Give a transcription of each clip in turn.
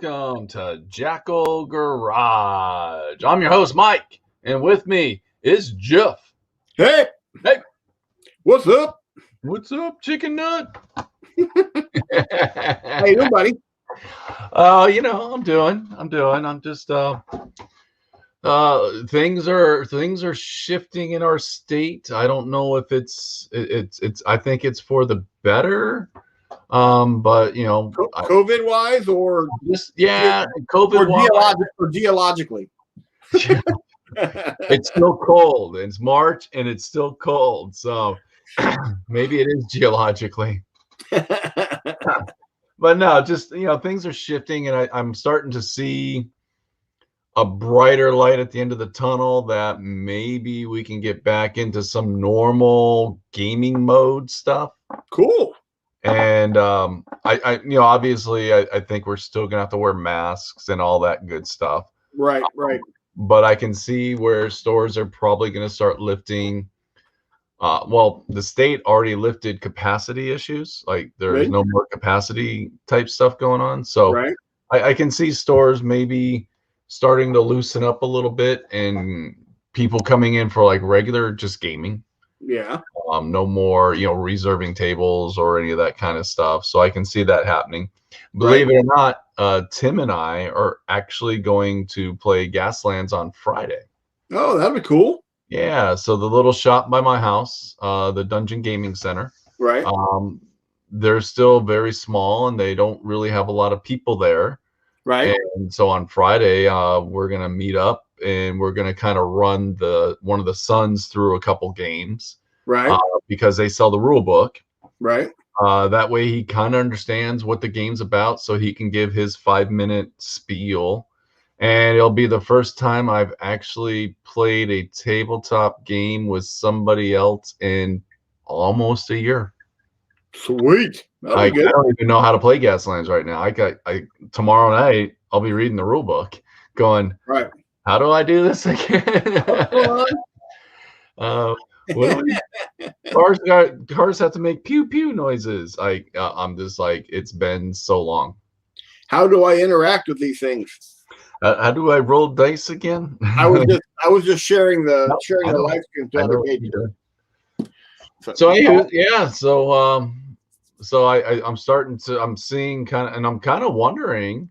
welcome to Jackal Garage. I'm your host, Mike, and with me is Jeff. Hey, Hey, what's up? what's up, Chicken Nut? How you doing, buddy? I'm doing. I'm just things are shifting in our state. I don't know if it's I think it's for the better. But COVID wise, or COVID wise. geologically. It's still cold. It's March and it's still cold. So maybe it is geologically. But no, just things are shifting, and I'm starting to see a brighter light at the end of the tunnel that maybe we can get back into some normal gaming mode stuff. Cool. And obviously I think we're still gonna have to wear masks and all that good stuff. Right. But I can see where stores are probably going to start lifting. The state already lifted capacity issues. Like there's no more capacity type stuff going on. So I can see stores maybe starting to loosen up a little bit and people coming in for like regular just gaming. Yeah. No more, reserving tables or any of that kind of stuff. So I can see that happening. Believe it or not, Tim and I are actually going to play Gaslands on Friday. Oh, that'd be cool. Yeah. So the little shop by my house, the Dungeon Gaming Center. Right. They're still very small and they don't really have a lot of people there. Right. And so on Friday, we're going to meet up and we're going to kind of run one of the sons through a couple games. Right. Because they sell the rule book. Right. That way he kind of understands what the game's about so he can give his 5-minute spiel. And it'll be the first time I've actually played a tabletop game with somebody else in almost a year. Sweet. I don't even know how to play Gaslands right now. Tomorrow night I'll be reading the rule book going, right, how do I do this again? Cars have to make pew pew noises. I'm just like, it's been so long. How do I interact with these things? How do I roll dice again? I was just sharing the live stream to other pages. I'm seeing I'm kind of wondering,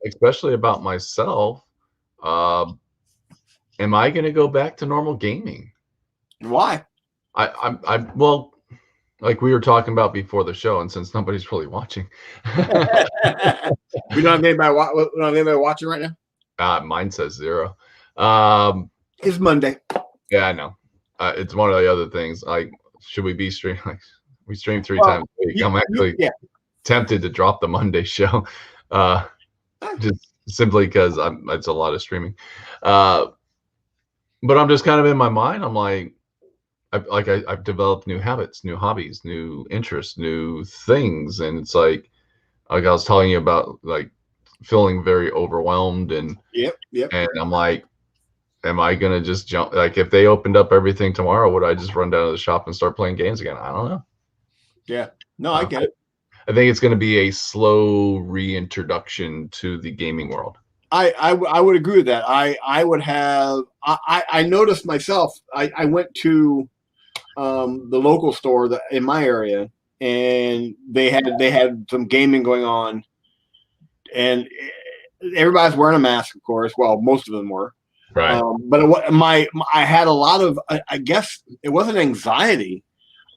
especially about myself, am I going to go back to normal gaming? Why? Well, like we were talking about before the show, and since nobody's really watching, we don't have anybody watching right now. Mine says 0. It's Monday. Yeah, I know. It's one of the other things. Like, should we be streaming? Like, we stream 3 times a week. I'm actually tempted to drop the Monday show, just simply because it's a lot of streaming. But I'm just kind of in my mind. I'm like. I've developed new habits, new hobbies, new interests, new things. And it's like I was telling you about, like feeling very overwhelmed and and I'm like, am I going to just jump? Like if they opened up everything tomorrow, would I just run down to the shop and start playing games again? I don't know. Yeah, no, I get it. I think it's going to be a slow reintroduction to the gaming world. I would agree with that. I would have, I noticed myself, I went to the local store in my area, and they had some gaming going on, and everybody's wearing a mask, of course. Well, most of them were. Right. But I had a lot of, I guess it wasn't anxiety,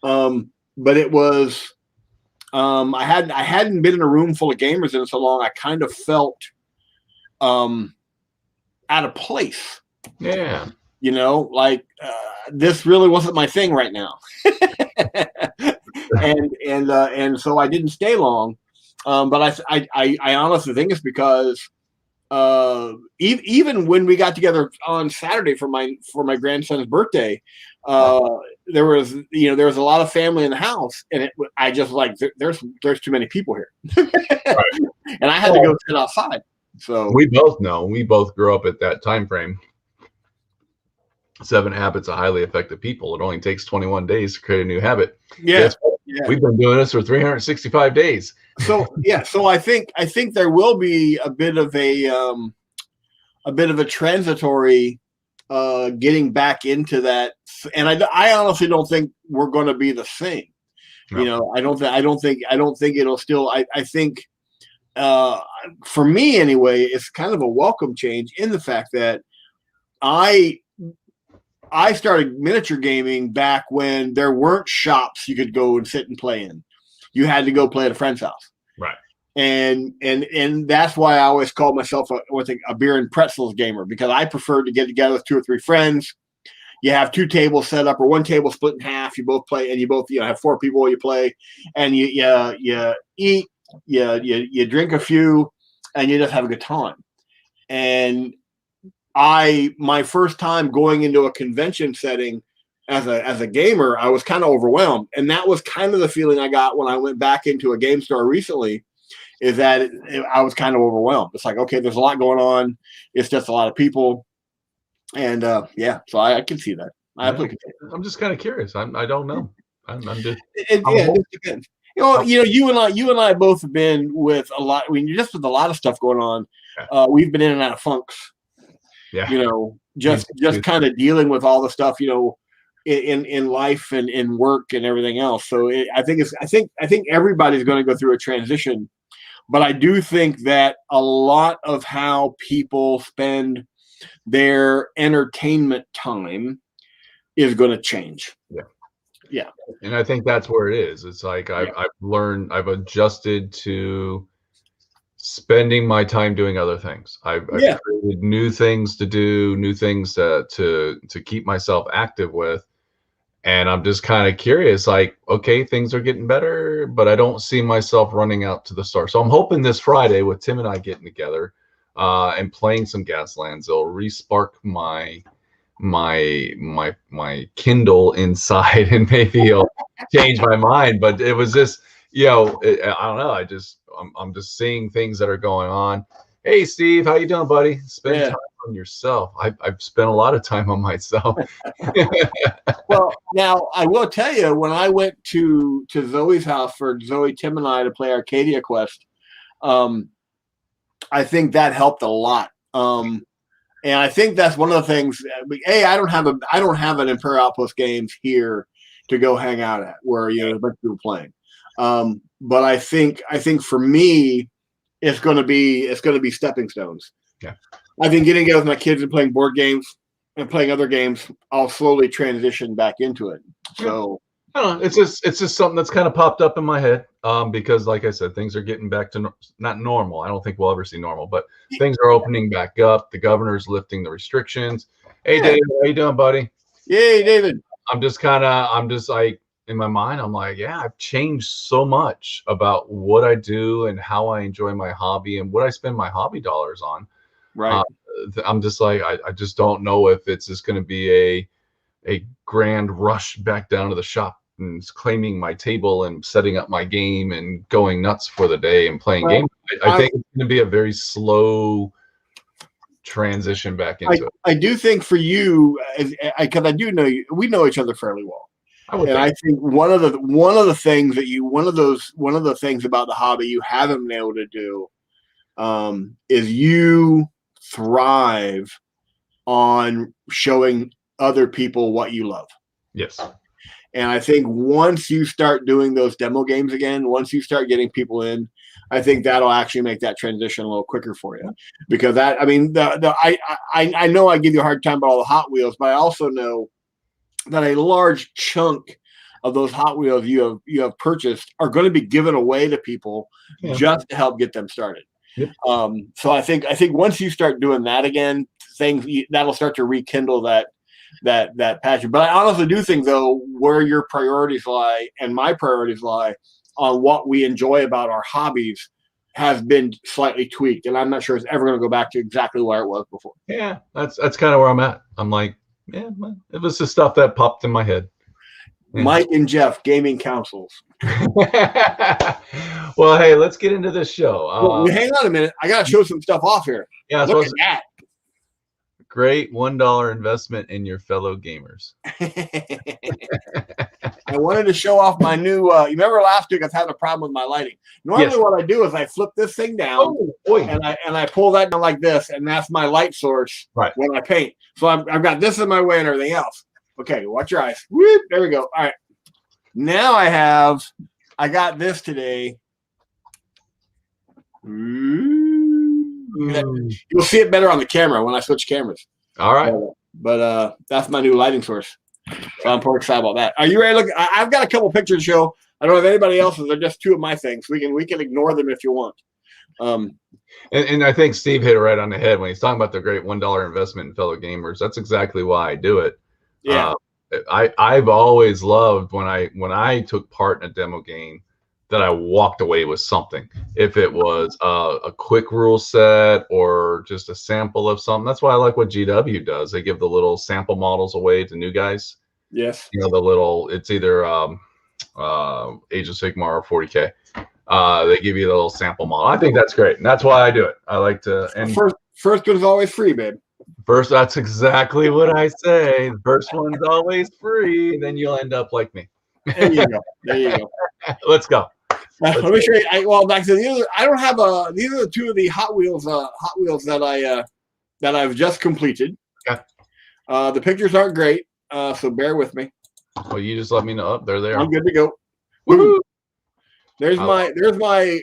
but it was, I hadn't been in a room full of gamers in so long. I kind of felt out of place. Yeah. Like this really wasn't my thing right now. and so I didn't stay long. But I honestly think it's because even when we got together on Saturday for my grandson's birthday, there was a lot of family in the house, and I just like there's too many people here, and I had to go sit outside. So we both grew up at that time frame. 7 Habits of Highly Effective People. It only takes 21 days to create a new habit. Yeah. we've been doing this for 365 days. So yeah, so I think there will be a bit of a transitory getting back into that, and I honestly don't think we're going to be the same. No. You know, I don't think it'll still. I think for me anyway, it's kind of a welcome change in the fact that I started miniature gaming back when there weren't shops you could go and sit and play in. You had to go play at a friend's house. Right. And that's why I always called myself a beer and pretzels gamer, because I preferred to get together with 2 or 3 friends. You have 2 tables set up, or 1 table split in half. You both play, and you both have 4 people you play, and you eat, you drink a few, and you just have a good time. And my first time going into a convention setting as a gamer, I was kind of overwhelmed, and that was kind of the feeling I got when I went back into a game store recently. Is that I was kind of overwhelmed. It's like, okay, there's a lot going on. It's just a lot of people, and so I can see that. I'm just kind of curious. I don't know. I'm just. It depends. You and I both have been with a lot. I mean, just with a lot of stuff going on. Yeah. We've been in and out of funks. Yeah. Just kind of dealing with all the stuff, in life and in work and everything else. So I think everybody's going to go through a transition, but I do think that a lot of how people spend their entertainment time is going to change. Yeah. Yeah. And I think that's where it is. It's like I've adjusted to spending my time doing other things. I've created new things to do, new things to keep myself active with. And I'm just kind of curious, like, okay, things are getting better, but I don't see myself running out to the store. So I'm hoping this Friday with Tim and I getting together and playing some Gaslands, it'll re-spark my Kindle inside, and maybe it'll change my mind. But it was just, I don't know. I'm just seeing things that are going on. Hey, Steve, how you doing, buddy? Spend time on yourself. I've spent a lot of time on myself. Well, now I will tell you, when I went to Zoe's house for Zoe, Tim, and I to play Arcadia Quest, I think that helped a lot. And I think that's one of the things. I don't have an Imperial Outpost games here to go hang out at where a bunch of people playing. But I think for me, it's going to be stepping stones. Yeah. I think getting together with my kids and playing board games and playing other games, I'll slowly transition back into it. So I don't know. It's just something that's kind of popped up in my head. Because like I said, things are getting back to not normal. I don't think we'll ever see normal, but things are opening back up. The governor's lifting the restrictions. Hey, David, how you doing, buddy? Yay, David. I'm just like, in my mind, I'm like, I've changed so much about what I do and how I enjoy my hobby and what I spend my hobby dollars on. Right. I'm just like, I just don't know if it's just going to be a grand rush back down to the shop and claiming my table and setting up my game and going nuts for the day and playing games. I think it's going to be a very slow transition back into it. I do think for you, because I do know you, we know each other fairly well. I think one of the things about the hobby you haven't been able to do is you thrive on showing other people what you love. Yes. And I think once you start doing those demo games again, once you start getting people in, I think that'll actually make that transition a little quicker for you. Because I know I give you a hard time about all the Hot Wheels, but I also know that a large chunk of those Hot Wheels you have purchased are going to be given away to people just to help get them started. Yep. So I think once you start doing that again, that'll start to rekindle that passion. But I honestly do think, though, where your priorities lie and my priorities lie on what we enjoy about our hobbies has been slightly tweaked, and I'm not sure it's ever going to go back to exactly where it was before. Yeah, that's kind of where I'm at. I'm like, it was the stuff that popped in my head. Yeah. Mike and Jeff, gaming councils. Well, hey, let's get into this show. Hang on a minute. I got to show some stuff off here. Yeah, look at that. great $1 investment in your fellow gamers. I wanted to show off my new. You remember last week I was having a problem with my lighting. Normally, what I do is I flip this thing down and I pull that down like this, and that's my light source when I paint. So I've got this in my way and everything else. Okay, watch your eyes. Whoop, there we go. All right. Now I got this today. You'll see it better on the camera when I switch cameras. All right. But that's my new lighting source. So I'm pretty excited about that. Are you ready to look? I've got a couple pictures to show. I don't know if anybody else's. They're just two of my things. We can ignore them if you want. And I think Steve hit it right on the head when he's talking about the great $1 investment in fellow gamers. That's exactly why I do it. Yeah. I've always loved when I took part in a demo game that I walked away with something. If it was a quick rule set or just a sample of something. That's why I like what GW does. They give the little sample models away to new guys. Yes. You know, the little, it's either Age of Sigmar or 40K. They give you the little sample model. I think that's great. And that's why I do it. I like to. And first one's always free, babe. First, that's exactly what I say. The first one's always free. Then you'll end up like me. There you go. There you go. Let's go. Let me show you. Back to the other. I don't have these are the two of the Hot Wheels that I've just completed. Okay. The pictures aren't great, so bear with me. Well, you just let me know. They're there. I'm good to go. Woo-hoo. There's my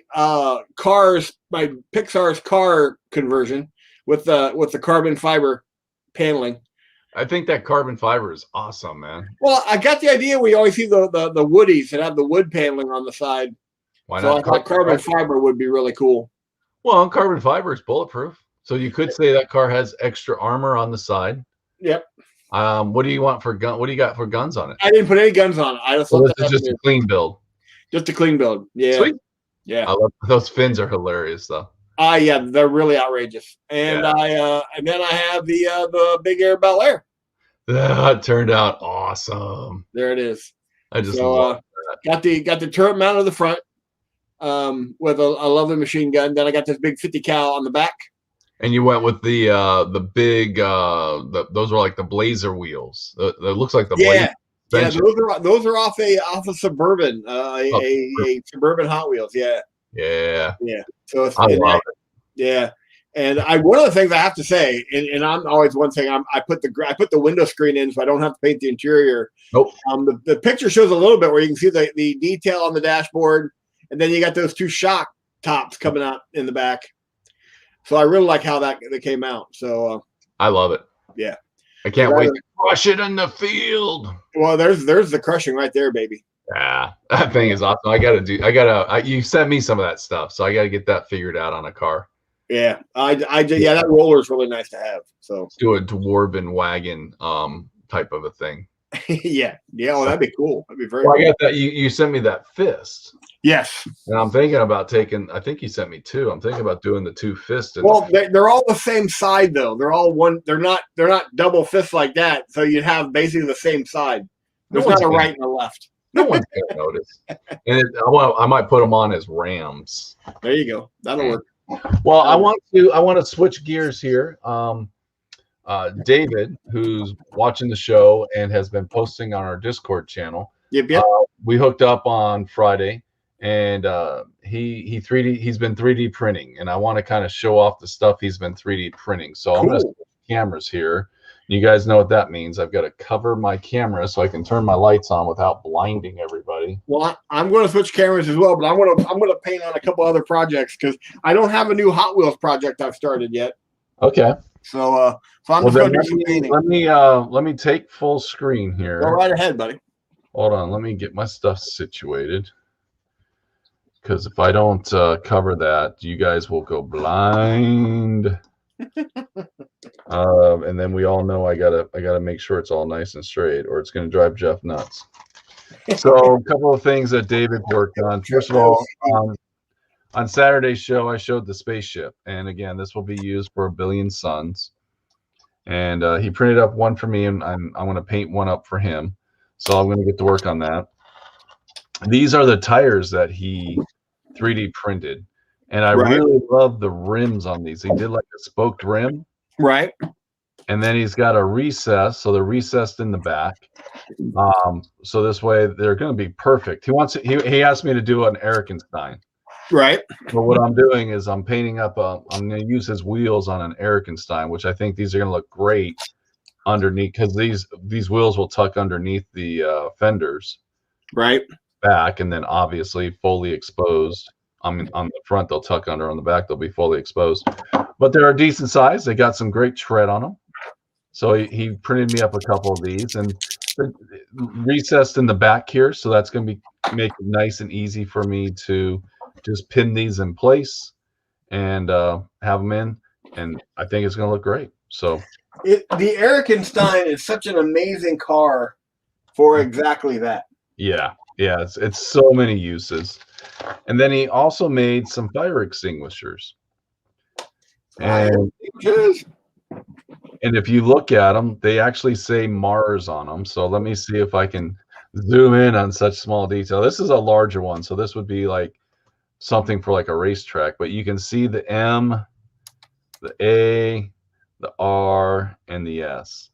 cars, my Pixar's car conversion with the carbon fiber paneling. I think that carbon fiber is awesome, man. Well, I got the idea. We always see the woodies that have the wood paneling on the side. Why so not? I thought carbon fiber would be really cool. Well, carbon fiber is bulletproof, so you could say that car has extra armor on the side. Yep. What do you want for gun? What do you got for guns on it? I didn't put any guns on it. I just this is just a clean build. Just a clean build. Yeah. Sweet. Yeah. I love those fins. Are hilarious though. Yeah, they're really outrageous. And and then I have the Big Air Bel Air. That turned out awesome. There it is. I just love that. Got the turret mount on the front with a lovely machine gun. Then I got this big 50 cal on the back. And you went with the big those were like the Blazer wheels. It looks like the Blazer. Yeah, those are off a Suburban, a Suburban Hot Wheels. Yeah. Yeah. Yeah. So I love it. Yeah. And one of the things I have to say, and I'm always one thing, I put the window screen in so I don't have to paint the interior. Nope. The picture shows a little bit where you can see the detail on the dashboard, and then you got those two shock tops coming out in the back. So I really like how that came out. So I love it. Yeah. I can't wait to crush it in the field. Well, there's the crushing right there, baby. Yeah, that thing is awesome. You sent me some of that stuff, so I gotta get that figured out on a car. Yeah, that roller is really nice to have. So let's do a dwarven wagon type of a thing. yeah. Oh, that'd be cool. That'd be very. Well, cool. I got that. You sent me that fist. Yes. And I'm thinking about taking. I think you sent me two. I'm thinking about doing the two fists. Well, they're all the same side though. They're all one. They're not double fists like that. So you'd have basically the same side. There's not a right and a left. No one's gonna notice. And I might put them on as rams. There you go. That'll work. Well, I want to switch gears here. David, who's watching the show and has been posting on our Discord channel. Yep. We hooked up on Friday, and he's been 3D printing, and I want to kind of show off the stuff he's been 3D printing. So I'm going to switch cameras here. You guys know what that means. I've got to cover my camera so I can turn my lights on without blinding everybody. Well, I'm going to switch cameras as well, but I'm going to paint on a couple other projects because I don't have a new Hot Wheels project I've started yet. Okay. So I'm just going to do some painting. Let me take full screen here. Go right ahead, buddy. Hold on. Let me get my stuff situated. Because if I don't cover that, you guys will go blind. And then we all know I gotta make sure it's all nice and straight, or it's gonna drive Jeff nuts. So a couple of things that David worked on. First of all, on Saturday's show, I showed the spaceship, and again, this will be used for 1 Billion Suns. And he printed up one for me, and I'm going to paint one up for him. So I'm going to get to work on that. These are the tires that he 3D printed. And I really love the rims on these. He did like a spoked rim. Right. and then he's got a recess, so they're recessed in the back. So this way they're going to be perfect. He asked me to do an Erikenstein. Right. But what I'm doing is I'm painting up. I'm going to use his wheels on an Erikenstein, which I think these are going to look great underneath, because these wheels will tuck underneath the fenders. Right. Back, and then obviously fully exposed. On the front they'll tuck under, on the back they'll be fully exposed. But they're a decent size. They got some great tread on them. So he printed me up a couple of these, and recessed in the back here, so that's going to make it nice and easy for me to just pin these in place and have them in, and I think it's going to look great. So the Erikenstein is such an amazing car for exactly that. Yeah, it's so many uses. And then he also made some fire extinguishers. And if you look at them, they actually say Mars on them. So let me see if I can zoom in on such small detail. This is a larger one, so this would be like something for like a racetrack. But you can see the M, the A, the R, and the S.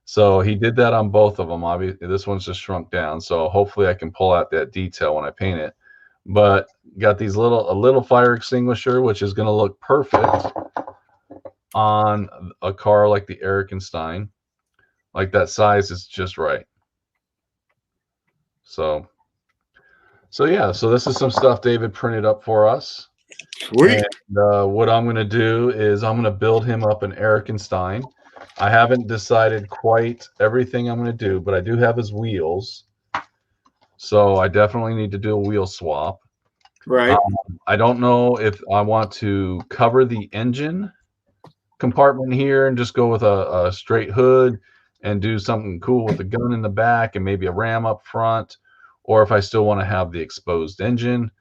So he did that on both of them. Obviously, this one's just shrunk down. So hopefully I can pull out that detail when I paint it. But got these a little fire extinguisher, which is going to look perfect on a car like the Erikenstein. Like that size is just right. So yeah. So this is some stuff David printed up for us. Sweet. And what I'm going to do is I'm going to build him up an Erikenstein. I haven't decided quite everything I'm going to do, but I do have his wheels. So I definitely need to do a wheel swap. Right. I don't know if I want to cover the engine compartment here and just go with a straight hood and do something cool with a gun in the back and maybe a ram up front, or if I still want to have the exposed engine.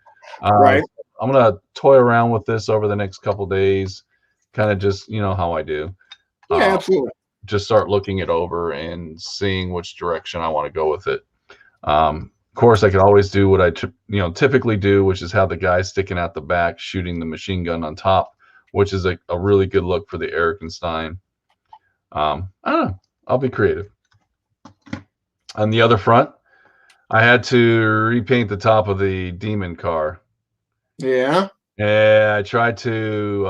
Right. I'm going to toy around with this over the next couple days, kind of just, how I do. Yeah, absolutely. Just start looking it over and seeing which direction I want to go with it. Of course, I could always do what I typically do, which is have the guy sticking out the back shooting the machine gun on top, which is a really good look for the Erikenstein. I don't know. I'll be creative. On the other front, I had to repaint the top of the Demon car. Yeah. And I tried to.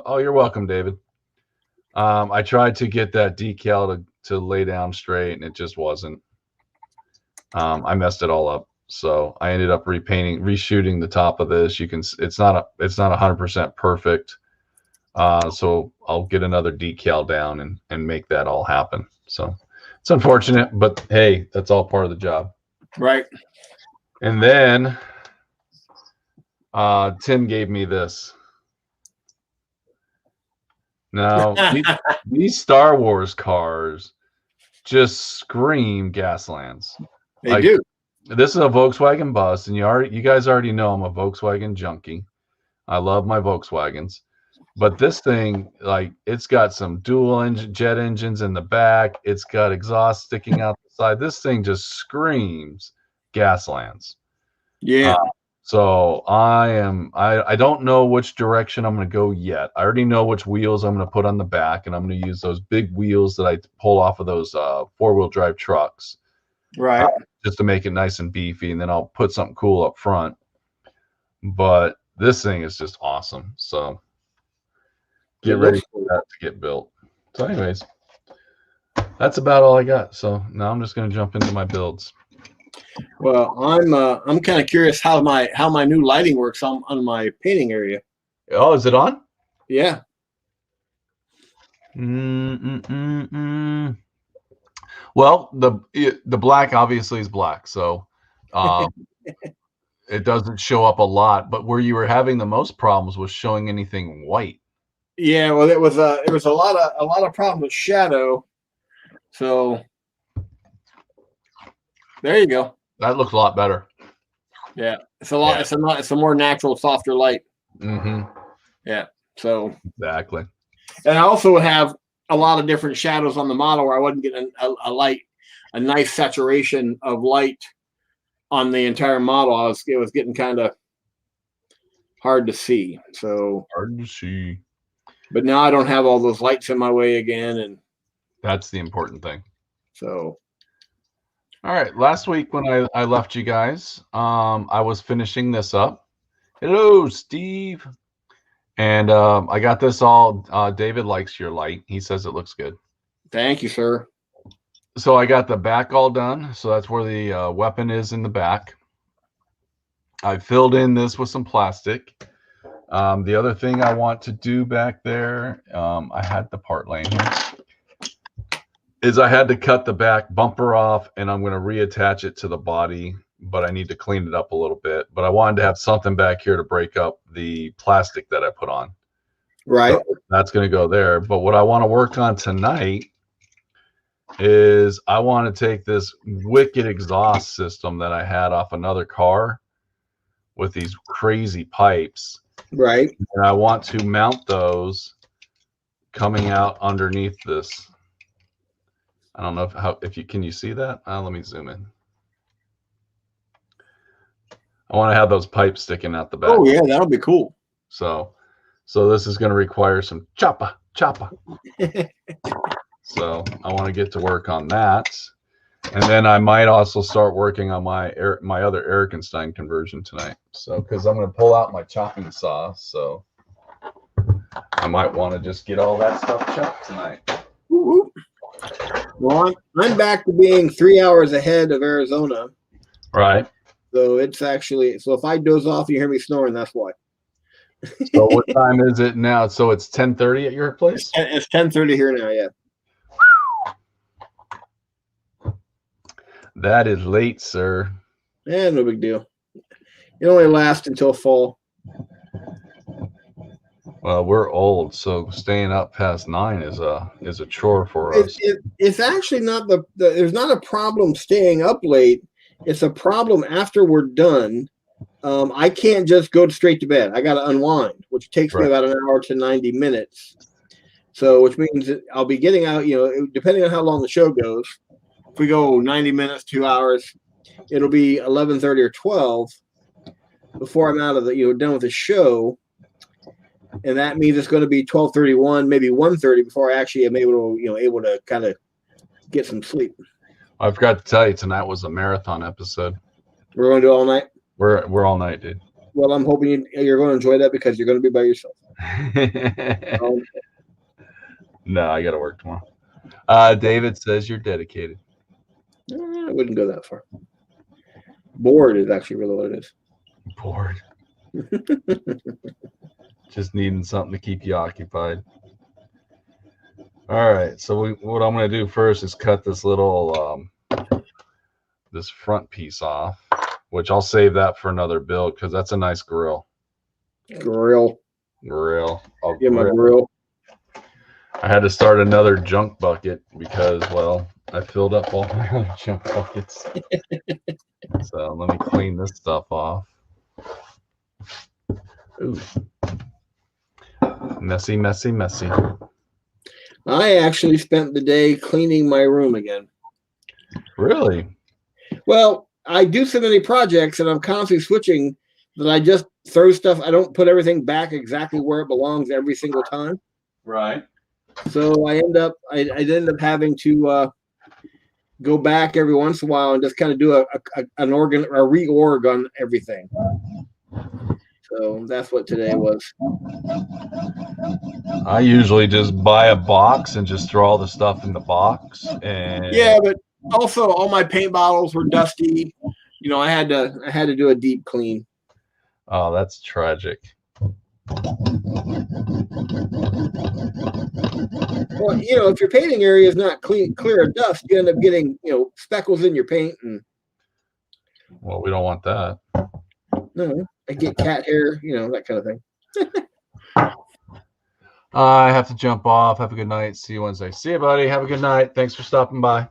Oh, you're welcome, David. I tried to get that decal to lay down straight, and it just wasn't. I messed it all up, so I ended up reshooting the top of this. It's not 100% perfect, so I'll get another decal down and make that all happen. So it's unfortunate, but hey, that's all part of the job. Right. And then Tim gave me this. Now these Star Wars cars just scream Gaslands. They do. This is a Volkswagen bus, and you guys already know I'm a Volkswagen junkie. I love my Volkswagens, but this thing, it's got some dual engine jet engines in the back. It's got exhaust sticking out the side. This thing just screams Gaslands. Yeah. So I don't know which direction I'm going to go yet. I already know which wheels I'm going to put on the back, and I'm going to use those big wheels that I pull off of those four-wheel drive trucks. Right. Just to make it nice and beefy, and then I'll put something cool up front. But this thing is just awesome. So get ready for that to get built. So anyways, that's about all I got. So now I'm just going to jump into my builds. Well, I'm kind of curious how my new lighting works on my painting area. Oh, is it on? Yeah. Well, the black obviously is black, so it doesn't show up a lot. But where you were having the most problems was showing anything white. Yeah, well, it was a lot of problem with shadow. So there you go. That looks a lot better. Yeah, it's a lot. Yeah. It's a more natural, softer light. Mm-hmm. Yeah. So exactly. And I also have a lot of different shadows on the model where I wasn't getting a nice saturation of light on the entire model. It was getting kind of hard to see. So hard to see. But now I don't have all those lights in my way again, and That's the important thing. So. All right. Last week when I left you guys, I was finishing this up. Hello, Steve. And I got this all. David likes your light. He says it looks good. Thank you, sir. So I got the back all done. So that's where the weapon is in the back. I filled in this with some plastic. The other thing I want to do back there, I had the part laying here, is I had to cut the back bumper off, and I'm going to reattach it to the body, but I need to clean it up a little bit. But I wanted to have something back here to break up the plastic that I put on. Right. So that's going to go there. But what I want to work on tonight is I want to take this wicked exhaust system that I had off another car with these crazy pipes. Right. And I want to mount those coming out underneath this. I don't know if you can you see that? Let me zoom in. I want to have those pipes sticking out the back. Oh yeah, that'll be cool. So this is going to require some choppa. So I want to get to work on that, and then I might also start working on my other Erikenstein conversion tonight. So because I'm going to pull out my chopping saw, so I might want to just get all that stuff chopped tonight. Woo-hoo. Well, I'm back to being 3 hours ahead of Arizona. Right. So it's actually, so if I doze off and you hear me snoring, that's why. So what time is it now? So it's 10:30 at your place? It's 10:30 here now, yeah. That is late, sir. Yeah, no big deal. It only lasts until fall. Well, we're old, so staying up past 9 is a chore for us. It's actually not there's not a problem staying up late. It's a problem after we're done. I can't just go straight to bed. I got to unwind, which takes me about an hour to 90 minutes. So, which means that I'll be getting out, depending on how long the show goes. If we go 90 minutes, 2 hours, it'll be 11:30 or 12 before I'm out of done with the show. And that means it's going to be 12:31, maybe 1:30 before I actually am able to kind of get some sleep. I forgot to tell you, tonight was a marathon episode. We're going to do all night? We're all night, dude. Well, I'm hoping you're going to enjoy that because you're going to be by yourself. No, I got to work tomorrow. David says you're dedicated. I wouldn't go that far. Bored is actually really what it is. Bored. Just needing something to keep you occupied. All right. So what I'm going to do first is cut this little this front piece off, which I'll save that for another build because that's a nice grill. Grill. I'll get my grill. I had to start another junk bucket because, well, I filled up all my other junk buckets. So let me clean this stuff off. Ooh. Messy. I actually spent the day cleaning my room again. Really? Well, I do so many projects and I'm constantly switching that I just throw stuff. I don't put everything back exactly where it belongs every single time. Right. So I end up having to go back every once in a while and just kind of do a reorg on everything. So that's what today was. I usually just buy a box and just throw all the stuff in the box. And yeah, but also all my paint bottles were dusty. I had to do a deep clean. Oh, that's tragic. Well, if your painting area is not clear of dust, you end up getting, speckles in your paint. Well, we don't want that. No, I get cat hair, that kind of thing. I have to jump off. Have a good night. See you Wednesday. See you, buddy. Have a good night. Thanks for stopping by.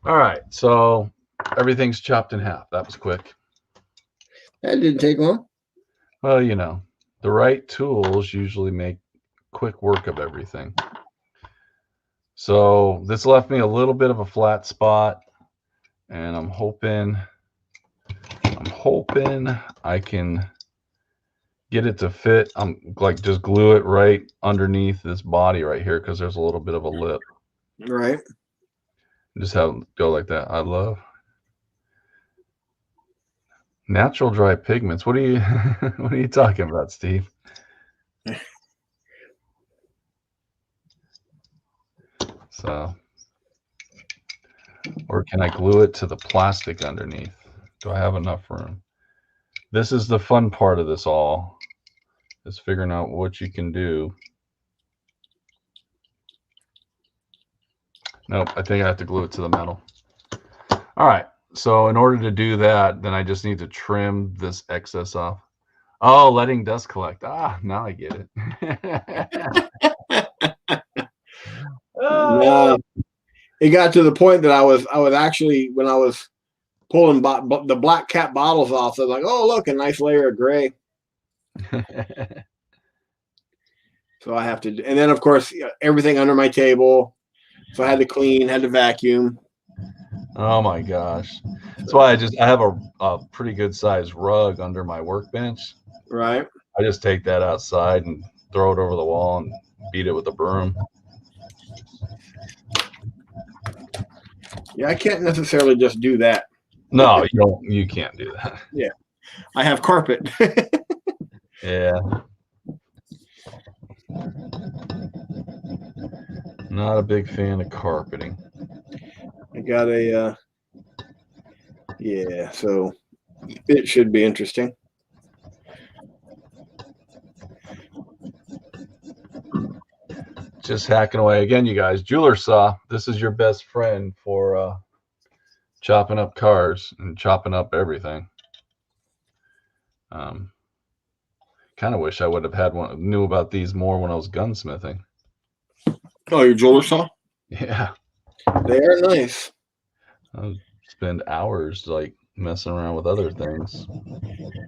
All right. So everything's chopped in half. That was quick. That didn't take long. Well, the right tools usually make quick work of everything. So this left me a little bit of a flat spot, and I'm hoping I can get it to fit. I'm like just glue it right underneath this body right here because there's a little bit of a lip. Right. Just have it go like that. I love natural dry pigments. What are you what are you talking about, Steve? So, or can I glue it to the plastic underneath? Do I have enough room? This is the fun part of this all, is figuring out what you can do. Nope, I think I have to glue it to the metal. All right, so in order to do that, then I just need to trim this excess off. Oh, letting dust collect. Ah, now I get it. No, it got to the point that I was actually, when I was pulling the black cap bottles off, I was like, oh, look, a nice layer of gray. So I have to, and then of course everything under my table. So I had to clean, had to vacuum. Oh my gosh. That's why I have a pretty good sized rug under my workbench. Right. I just take that outside and throw it over the wall and beat it with a broom. Yeah, I can't necessarily just do that. No, you can't do that. Yeah. I have carpet. Yeah. Not a big fan of carpeting. I got a yeah, so it should be interesting. Just hacking away again, you guys. Jeweler saw. This is your best friend for chopping up cars and chopping up everything. Kind of wish I would have knew about these more when I was gunsmithing. Oh, your jeweler saw? Yeah. They are nice. I would spend hours like messing around with other things.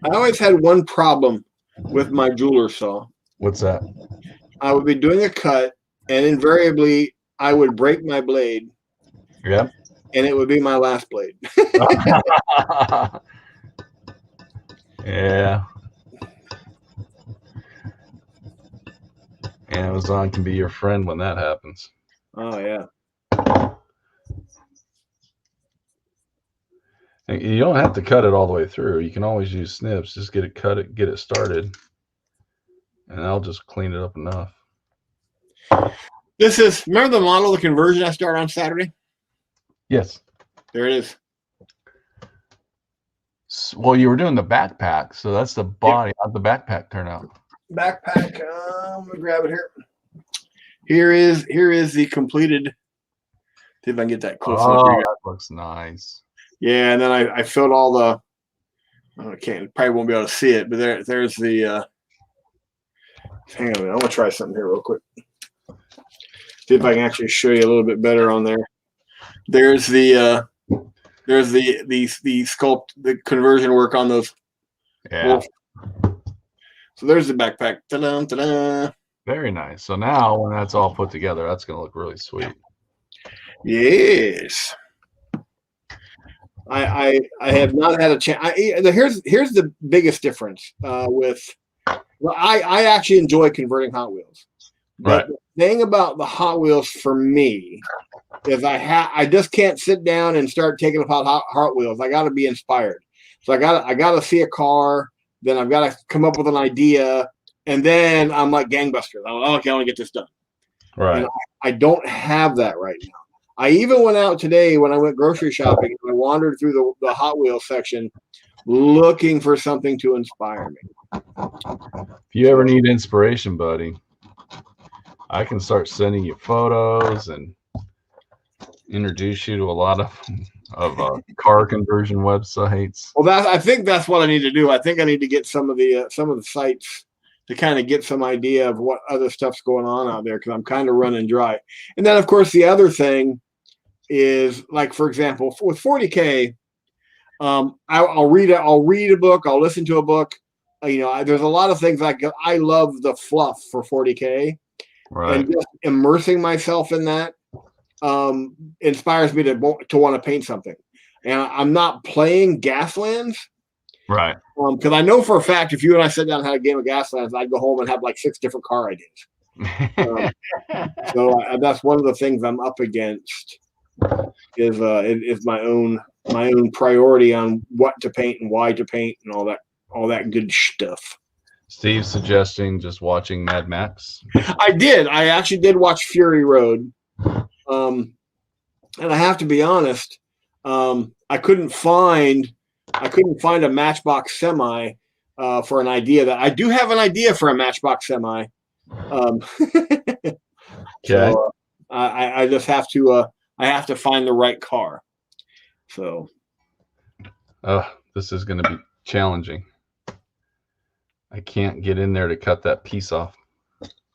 I always had one problem with my jeweler saw. What's that? I would be doing a cut, and invariably I would break my blade. Yeah. And it would be my last blade. Yeah. Amazon can be your friend when that happens. Oh, yeah. You don't have to cut it all the way through. You can always use snips. Just get it started, and I'll just clean it up enough. This is, remember the model, the conversion I started on Saturday? Yes. There it is. Well, you were doing the backpack, so that's the body. Yeah. How'd the backpack turn out? Backpack. I'm gonna grab it here. Here is the completed. See if I can get that close. Oh, that looks nice. Yeah, and then I filled all the. I can't, probably won't be able to see it, but there's the. Hang on a minute. I'm gonna try something here real quick. See if I can actually show you a little bit better on there. There's the sculpt, the conversion work on those. Yeah. Wolf. So there's the backpack. Ta-da, ta-da. Very nice. So now when that's all put together, that's going to look really sweet. Yes. I have not had a chance. Here's the biggest difference with. Well, I actually enjoy converting Hot Wheels. But right. The thing about the Hot Wheels for me is I just can't sit down and start taking apart Hot Wheels. I got to be inspired. So I got to see a car. Then I've got to come up with an idea, and then I'm like gangbusters. I'm like, okay, I want to get this done. Right. And I don't have that right now. I even went out today when I went grocery shopping. And I wandered through the Hot Wheels section, looking for something to inspire me. If you ever need inspiration, buddy, I can start sending you photos and introduce you to a lot of car conversion websites. Well, I think that's what I need to do. I think I need to get some of the sites to kind of get some idea of what other stuff's going on out there, because I'm kind of running dry. And then, of course, the other thing is, like, for example, with 40K, I'll read a book, I'll listen to a book. There's a lot of things I love the fluff for 40K, right. And just immersing myself in that inspires me to want to paint something. And I'm not playing Gaslands, Right. Because I know for a fact, if you and I sat down and had a game of Gaslands, I'd go home and have like 6 different car ideas. So that's one of the things I'm up against is my own priority on what to paint and why to paint and all that good stuff. Steve's suggesting just watching Mad Max. I actually did watch Fury Road, and I have to be honest, I couldn't find a Matchbox semi for an idea. That I do have an idea for a Matchbox semi. Okay. So I just have to I have to find the right car. So this is going to be challenging. I can't get in there to cut that piece off.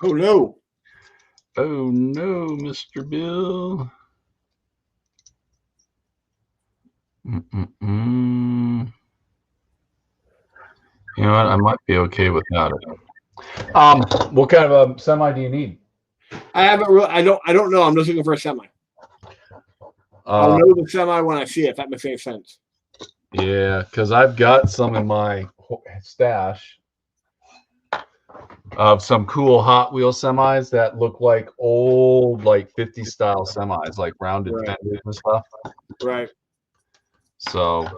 Oh no. Oh no, Mr. Bill. You know what? I might be okay without it. What kind of a semi do you need? I haven't really. I don't know. I'm just looking for a semi. I'll know the semi when I see it. If that makes any sense. Yeah, because I've got some in my stash of some cool Hot Wheel semis that look like old, like 50 style semis, like rounded fenders and stuff. Right. So,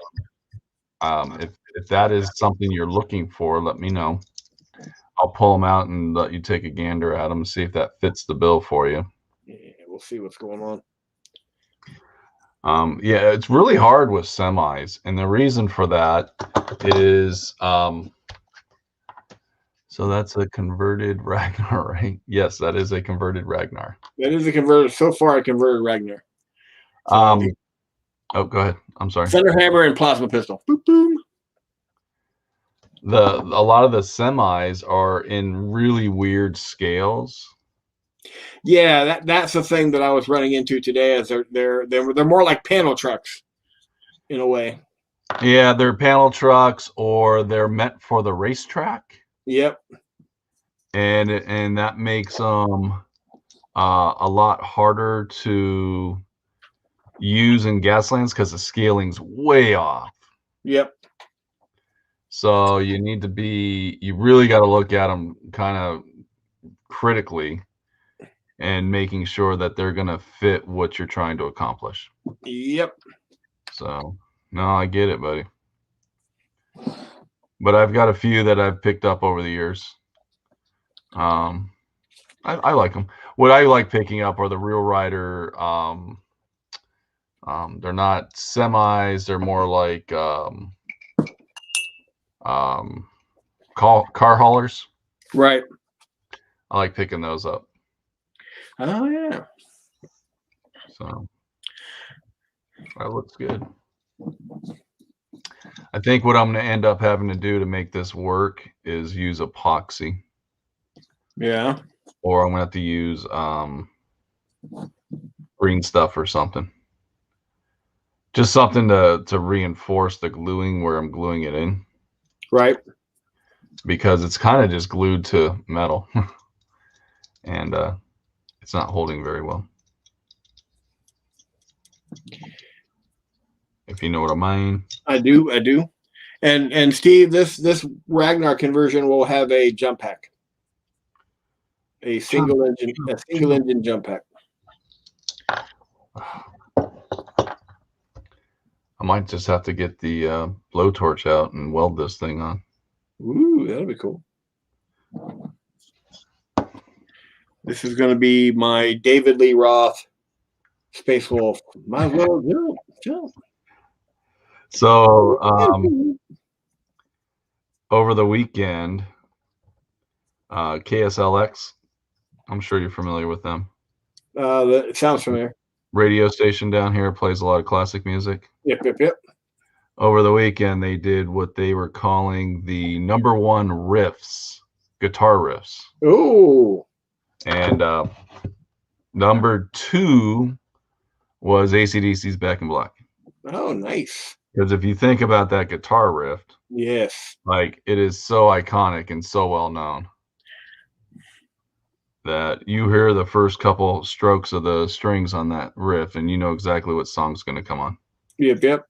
if that is something you're looking for, let me know. I'll pull them out and let you take a gander at them and see if that fits the bill for you. Yeah, we'll see what's going on. Yeah, it's really hard with semis, and the reason for that is so that's a converted Ragnar, right? Yes, that is a converted Ragnar. That is a converted. So far, a converted Ragnar. Oh, go ahead. I'm sorry. Center hammer and plasma pistol. Boop, boom. A lot of the semis are in really weird scales. Yeah, that's the thing that I was running into today. Is they're more like panel trucks, in a way. Yeah, they're panel trucks, or they're meant for the racetrack. Yep. And that makes them a lot harder to use in Gaslands because the scaling's way off. Yep. So you really got to look at them kind of critically and making sure that they're going to fit what you're trying to accomplish. Yep. So, no, I get it, buddy. But I've got a few that I've picked up over the years. I like them. What I like picking up are the Real Rider. They're not semis. They're more like car haulers. Right. I like picking those up. Oh yeah. So that looks good. I think what I'm going to end up having to do to make this work is use epoxy. Yeah. Or I'm going to have to use green stuff or something. Just something to reinforce the gluing where I'm gluing it in. Right. Because it's kind of just glued to metal. And it's not holding very well. If you know what I mean. I do. And Steve, this Ragnar conversion will have a jump pack. A single engine jump pack. I might just have to get the blowtorch out and weld this thing on. Ooh, that'll be cool. This is going to be my David Lee Roth Space Wolf. Might as well jump. So over the weekend, KSLX, I'm sure you're familiar with them. That sounds familiar. Radio station down here, plays a lot of classic music. Yep. Over the weekend, they did what they were calling the #1 riffs, guitar riffs. Ooh. And #2 was AC/DC's Back in Black. Oh, nice. Because if you think about that guitar riff, yes, like it is so iconic and so well known that you hear the first couple strokes of the strings on that riff and you know exactly what song's going to come on. Yep.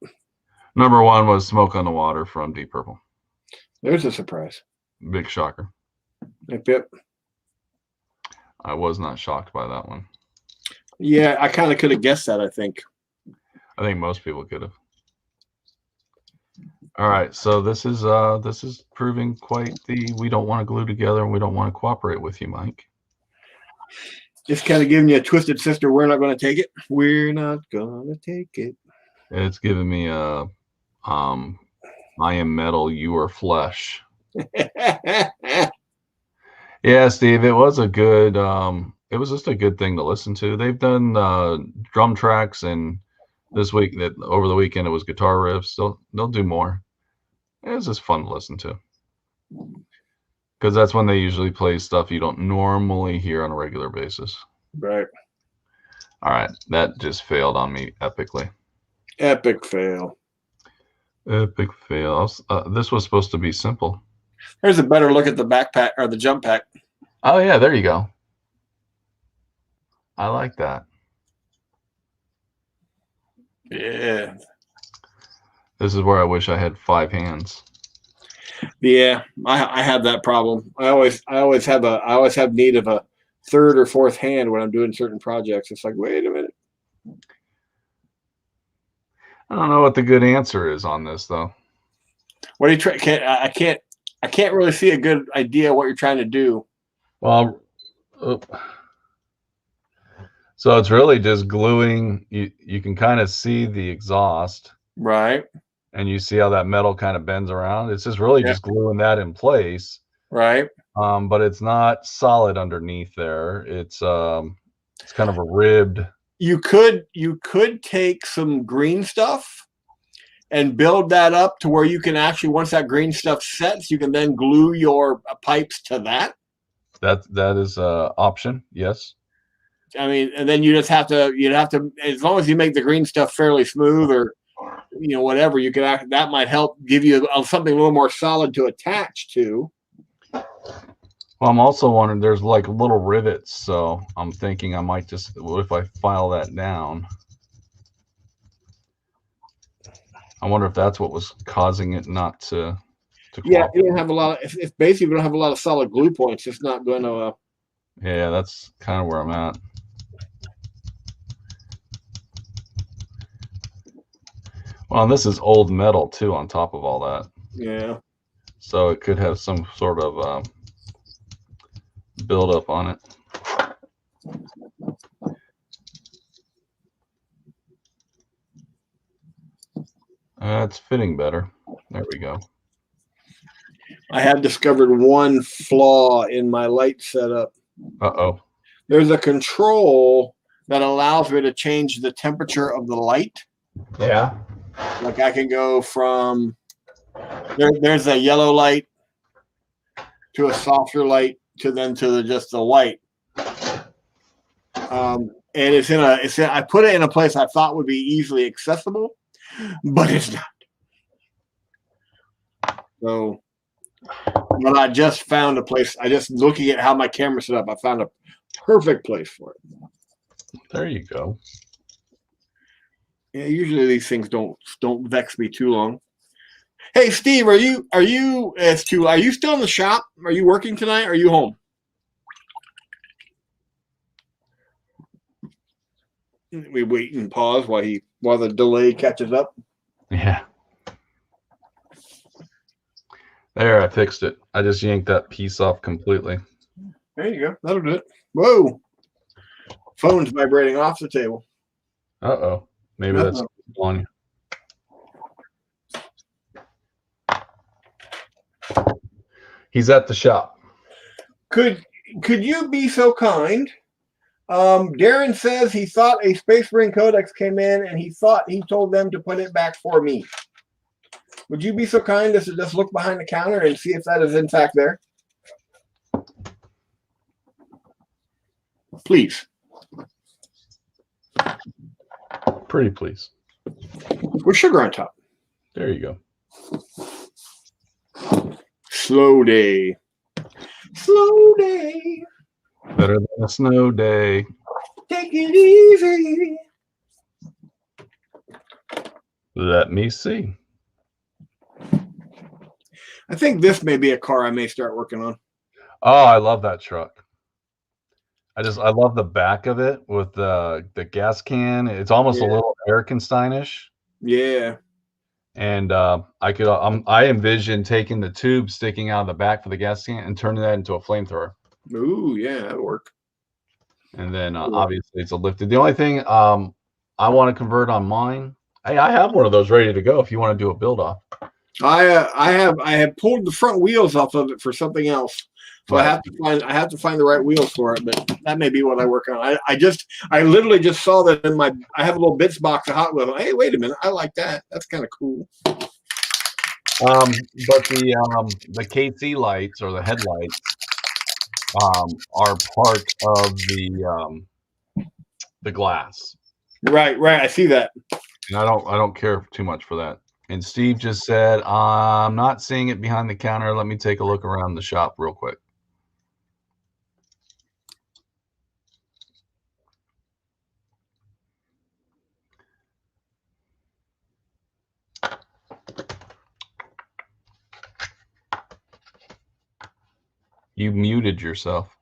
Number one was Smoke on the Water from Deep Purple. There's a surprise. Big shocker. Yep. I was not shocked by that one. Yeah, I kind of could have guessed that, I think. I think most people could have. All right, so this is proving quite the we don't want to glue together and we don't want to cooperate with you, Mike. Just kind of giving you a twisted sister. We're not going to take it. We're not going to take it. It's giving me a I am metal, you are flesh. Yeah, Steve, it was a good it was just a good thing to listen to. They've done drum tracks, and this week that over the weekend it was guitar riffs. They'll do more. It was just fun to listen to. Because that's when they usually play stuff you don't normally hear on a regular basis. Right. All right, that just failed on me epically. Epic fail. Epic fail. This was supposed to be simple. There's a better look at the backpack or the jump pack. Oh yeah, there you go. I like that. Yeah. This is where I wish I had 5 hands. Yeah, I have that problem. I always have need of a third or fourth hand when I'm doing certain projects. It's like, wait a minute. I don't know what the good answer is on this though. What are you trying? I can't really see a good idea what you're trying to do. Well, so it's really just gluing. You can kind of see the exhaust, right? And you see how that metal kind of bends around. It's just really just gluing that in place, right? But it's not solid underneath there. It's kind of a ribbed. You could take some green stuff and build that up to where you can actually, once that green stuff sets, you can then glue your pipes to that. That is an option. Yes. I mean, and then you'd have to, as long as you make the green stuff fairly smooth or, whatever, you could that might help give you something a little more solid to attach to. Well, I'm also wondering, there's like little rivets, so I'm thinking I might just, what if I file that down? I wonder if that's what was causing it not to yeah, you don't have a lot of, if basically you don't have a lot of solid glue points, it's not going to yeah, that's kind of where I'm at. Well, and this is old metal too on top of all that. Yeah. So it could have some sort of build up on it. It's fitting better. There we go. I have discovered one flaw in my light setup. Uh-oh. There's a control that allows me to change the temperature of the light. Yeah. Like I can go from there's a yellow light to a softer light to just the white. And I put it in a place I thought would be easily accessible, but it's not. So, but I just found a place. I just looking at how my camera's set up, I found a perfect place for it. There you go. Yeah, usually these things don't vex me too long. Hey, Steve, are you still in the shop? Are you working tonight? Or are you home? We wait and pause while the delay catches up. Yeah. There, I fixed it. I just yanked that piece off completely. There you go. That'll do it. Whoa. Phone's vibrating off the table. Uh-oh. Maybe that's on you. He's at the shop. Could you be so kind? Darren says he thought a Space Marine Codex came in and he told them to put it back for me. Would you be so kind as to just look behind the counter and see if that is in fact there? Please. Pretty please. With sugar on top. There you go. Slow day. Slow day. Better than a snow day. Take it easy. Let me see. I think this may be a car I may start working on. Oh, I love that truck. I love the back of it with the gas can. It's almost a little Erikensteinish. Yeah. And I envision taking the tube sticking out of the back for the gas can and turning that into a flamethrower. Ooh, yeah, that'd work. And then obviously it's a lifted. The only thing I want to convert on mine. Hey, I have one of those ready to go if you want to do a build off. I have pulled the front wheels off of it for something else. So right. I have to find the right wheels for it, but that may be what I work on. I literally just saw that in I have a little bits box of Hot Wheels. Hey, wait a minute, I like that. That's kind of cool. But the KC lights or the headlights are part of the glass. Right. I see that. And I don't care too much for that. And Steve just said, I'm not seeing it behind the counter. Let me take a look around the shop real quick. You muted yourself.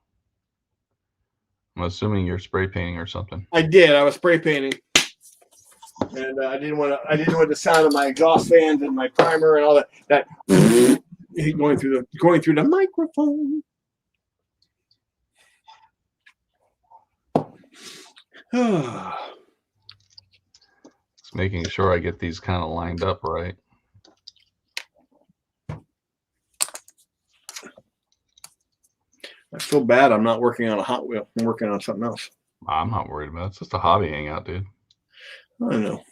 I'm assuming you're spray painting or something. I did. I was spray painting, and I didn't want the sound of my exhaust fans and my primer and all that going through the microphone. Just making sure I get these kind of lined up right. I feel bad I'm not working on a Hot Wheel. I'm working on something else. I'm not worried about it. It's just a hobby hangout, dude. I know.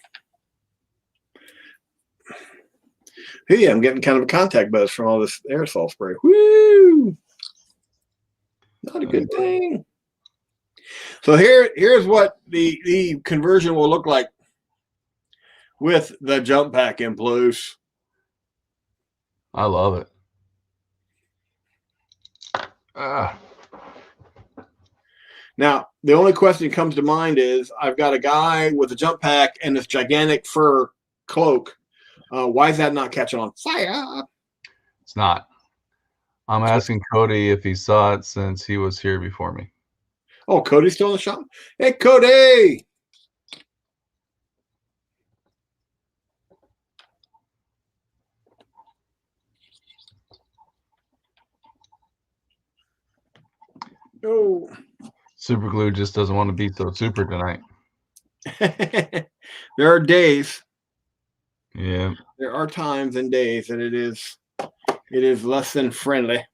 Hey, I'm getting kind of a contact buzz from all this aerosol spray. Woo! Not a good thing. So here's what the conversion will look like with the jump pack in place. I love it. Now, the only question that comes to mind is I've got a guy with a jump pack and this gigantic fur cloak. Why is that not catching on fire? It's not. I'm asking Cody if he saw it since he was here before me. Oh, Cody's still in the shop? Hey, Cody! Oh. Super Glue just doesn't want to be so super tonight. There are days. Yeah. There are times and days that it is less than friendly.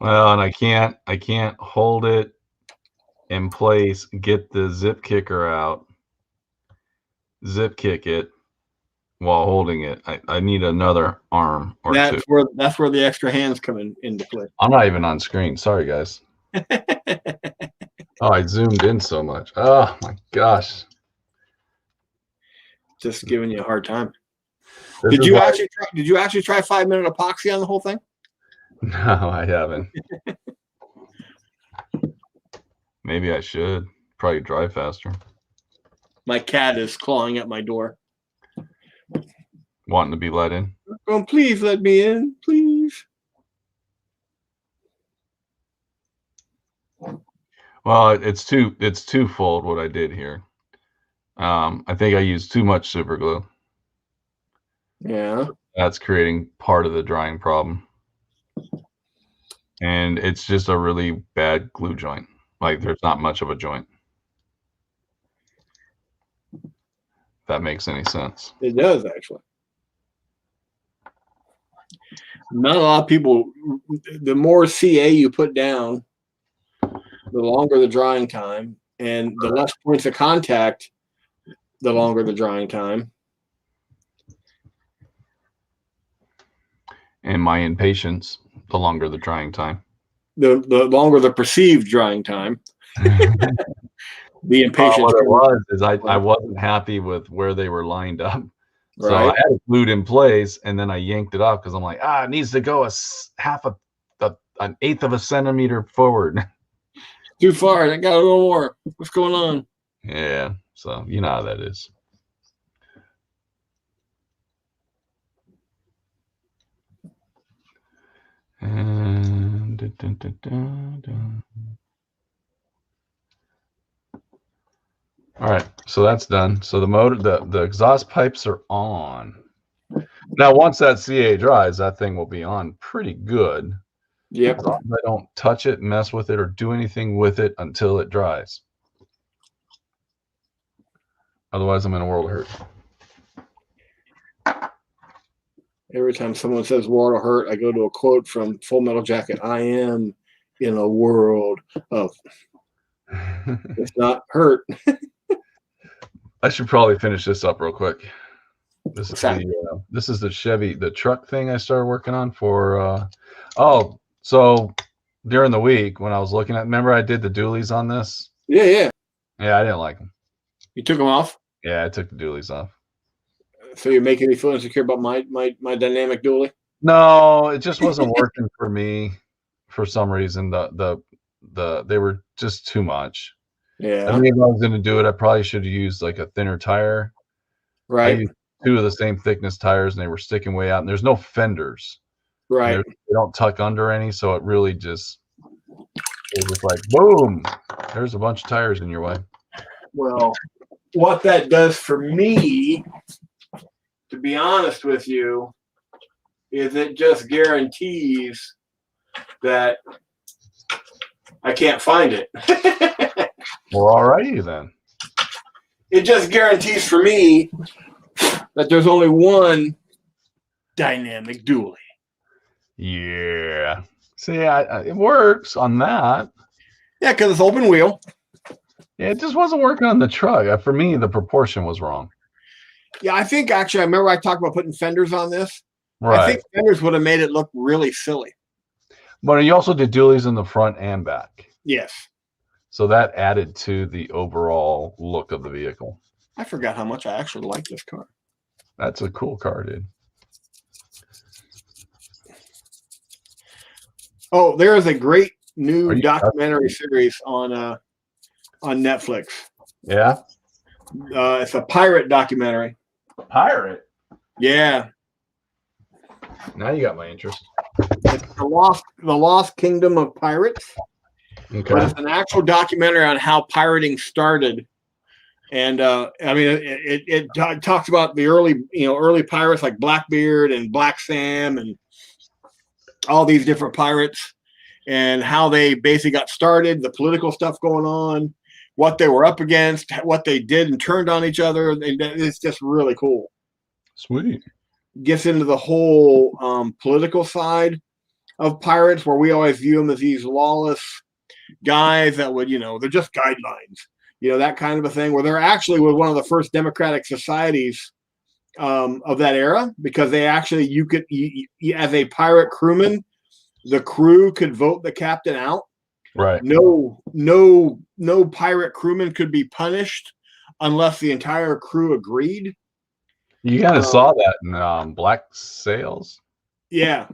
Well, and I can't hold it in place, get the zip kicker out, zip kick it while holding it. I need another arm or two. That's where the extra hands come into play. I'm not even on screen. Sorry, guys. Oh, I zoomed in so much. Oh my gosh. Just giving you a hard time. Did you actually try 5-minute epoxy on the whole thing? No, I haven't. Maybe I should. Probably dry faster. My cat is clawing at my door. Wanting to be let in. Oh, please let me in, please. Well, it's twofold what I did here. I think I used too much super glue. Yeah. That's creating part of the drying problem. And it's just a really bad glue joint. Like there's not much of a joint. If that makes any sense. It does, actually. Not a lot of people, the more CA you put down, the longer the drying time, and the less points of contact, the longer the drying time. And my impatience, the longer the drying time. The longer the perceived drying time. The impatience. What it was is I wasn't happy with where they were lined up. So right. I had it glued in place, and then I yanked it off because I'm like, it needs to go an eighth of a centimeter forward. Too far. I got a little more. What's going on? Yeah. So you know how that is. And all right, so that's done. So the motor, the exhaust pipes are on. Now, once that CA dries, that thing will be on pretty good. Yep. As long as I don't touch it, mess with it, or do anything with it until it dries. Otherwise, I'm in a world of hurt. Every time someone says world of hurt, I go to a quote from Full Metal Jacket. I am in a world of it's not hurt. I should probably finish this up real quick. This What's is this is the Chevy, the truck thing I started working on for so during the week when I was looking at, remember I did the dualies on this? Yeah. Yeah, I didn't like them. You took them off? Yeah, I took the dualies off. So you're making me feel insecure about my dynamic dually? No, it just wasn't working for me for some reason. They were just too much. Yeah. I mean, if I was going to do it, I probably should have used like a thinner tire. Right. I used 2 of the same thickness tires, and they were sticking way out. And there's no fenders. Right. They don't tuck under any, so it really just it was like boom. There's a bunch of tires in your way. Well, what that does for me, to be honest with you, is it just guarantees that I can't find it. Well, alrighty then. It just guarantees for me that there's only one dynamic dually. Yeah. See, it works on that. Yeah, because it's open wheel. Yeah, it just wasn't working on the truck. For me, the proportion was wrong. Yeah, I think actually, I remember I talked about putting fenders on this. Right. I think fenders would have made it look really silly. But you also did dualies in the front and back. Yes. So that added to the overall look of the vehicle. I forgot how much I actually like this car. That's a cool car, dude. Oh, there is a great new documentary series on Netflix. Yeah. It's a pirate documentary. Pirate? Yeah. Now you got my interest. It's the Lost Kingdom of Pirates. Okay. But it's an actual documentary on how pirating started. And I mean, it talks about the early pirates like Blackbeard and Black Sam and all these different pirates and how they basically got started, the political stuff going on, what they were up against, what they did and turned on each other. It's just really cool. Sweet. Gets into the whole political side of pirates, where we always view them as these lawless guys that would, they're just guidelines, that kind of a thing, where they're actually with one of the first democratic societies of that era, because they actually, you as a pirate crewman, the crew could vote the captain out. Right. No pirate crewman could be punished unless the entire crew agreed. You kind of saw that in Black Sails. Yeah.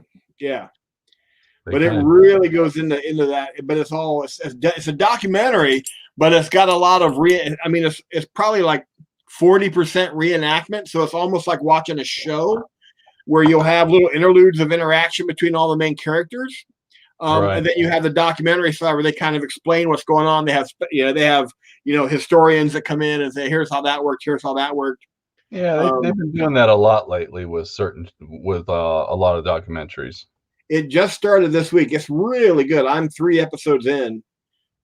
But it really goes into that. But it's a documentary, but it's got a lot of it's probably like 40% reenactment. So it's almost like watching a show where you'll have little interludes of interaction between all the main characters. Right. And then you have the documentary side where they kind of explain what's going on. They have historians that come in and say, here's how that worked. Here's how that worked. Yeah, they've been doing that a lot lately with a lot of documentaries. It just started this week. It's really good. I'm 3 episodes in,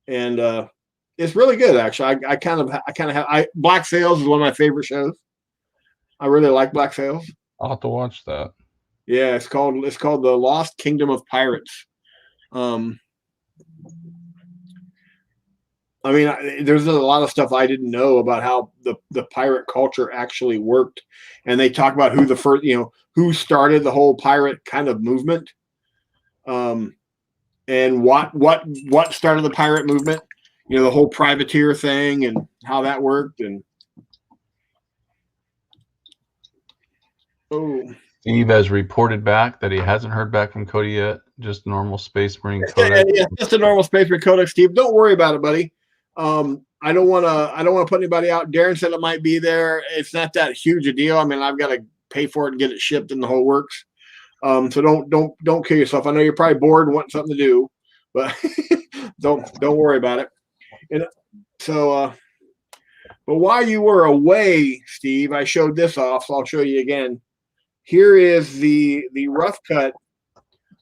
and it's really good actually. Black Sails is one of my favorite shows. I really like Black Sails. I'll have to watch that. Yeah, it's called The Lost Kingdom of Pirates. There's a lot of stuff I didn't know about how the pirate culture actually worked, and they talk about who started the whole pirate kind of movement, and what started the pirate movement, the whole privateer thing and how that worked. And Steve has reported back that he hasn't heard back from Cody yet. Just normal Space Marine Codex. Yeah, just a normal Space Marine Codex, Steve. Don't worry about it, buddy. I don't want to put anybody out. Darren said it might be there. It's not that huge a deal. I mean, I've got to pay for it and get it shipped and the whole works. So don't kill yourself. I know you're probably bored and want something to do, but don't worry about it. And so, but while you were away, Steve, I showed this off, so I'll show you again. Here is the rough cut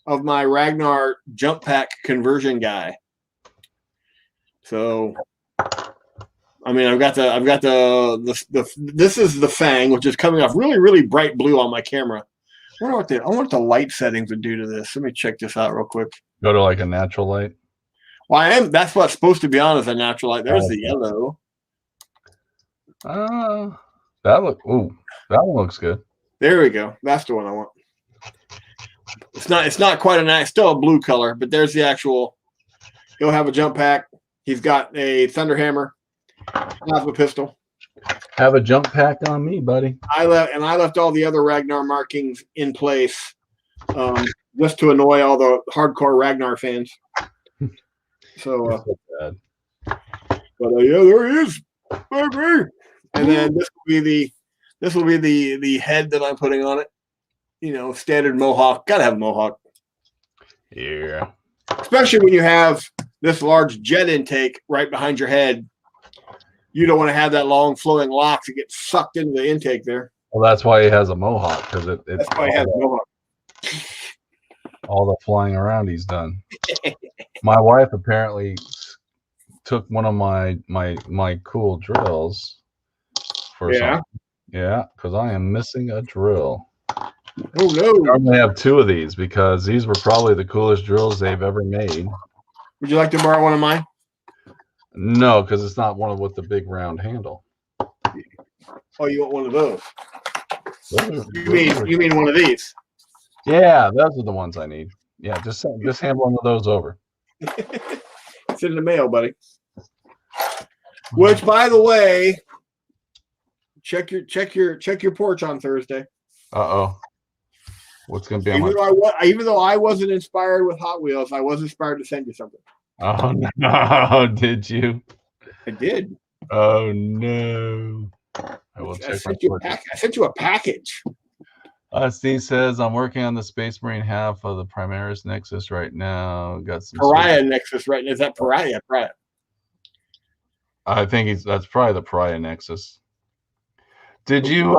of my Ragnar jump pack conversion guy. So, I mean, I've got the this is the Fang, which is coming off really bright blue on my camera. I wonder what the light settings would do to this. Let me check this out real quick. Go to like a natural light. Well, that's what's supposed to be on as a natural light. There's the yellow. That one looks good. There we go. That's the one I want. It's not quite a nice, still a blue color, but there's the actual. He'll have a jump pack. He's got a thunder hammer, plasma pistol. Have a jump pack on me, buddy. I left all the other Ragnar markings in place, just to annoy all the hardcore Ragnar fans. So, but yeah, there he is, baby. And then this will be the head that I'm putting on it. You know, standard mohawk. Gotta have a mohawk. Yeah. Especially when you have this large jet intake right behind your head. You don't want to have that long flowing locks that get sucked into the intake there. Well, that's why he has a mohawk, because that's why he has a mohawk. All the flying around he's done. My wife apparently took one of my cool drills for something. Yeah, because I am missing a drill. Oh no! I only have 2 of these because these were probably the coolest drills they've ever made. Would you like to borrow one of mine? No, because it's not one with the big round handle. Oh, you want one of those? You mean one of these? Yeah, those are the ones I need. Yeah, just hand one of those over. It's in the mail, buddy. Which, by the way, check your porch on Thursday. Uh-oh. What's going to be on even though I wasn't inspired with Hot Wheels, I was inspired to send you something. Oh, no. Did you? I did. Oh, no. I sent you a package. Steve says, I'm working on the Space Marine half of the Primaris Nexus right now. Got some Pariah Nexus right now. Is that Pariah? Pariah. I think that's probably the Pariah Nexus. Did you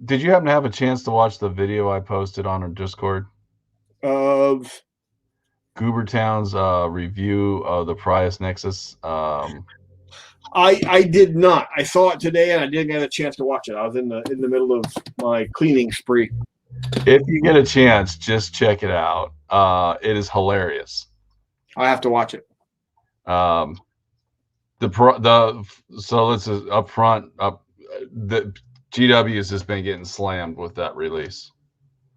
happen to have a chance to watch the video I posted on our Discord of Goobertown's review of the Prius Nexus? I did not. I saw it today and I didn't get a chance to watch it. I was in the middle of my cleaning spree. If you get a chance, just check it out. It is hilarious. I have to watch it. So let's up front the GW has just been getting slammed with that release.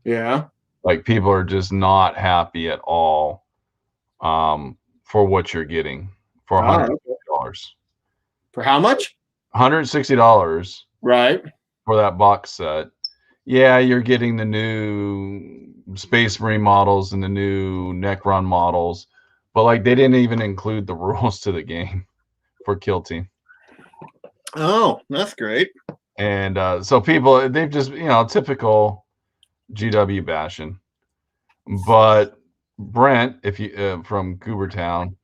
Yeah. Like people are just not happy at all for what you're getting for $160. For how much? $160. Right. For that box set. Yeah, you're getting the new Space Marine models and the new Necron models, but like they didn't even include the rules to the game for Kill Team. Oh, that's great. And so people, they've just, typical GW bashing. But Brent, if you from Goobertown,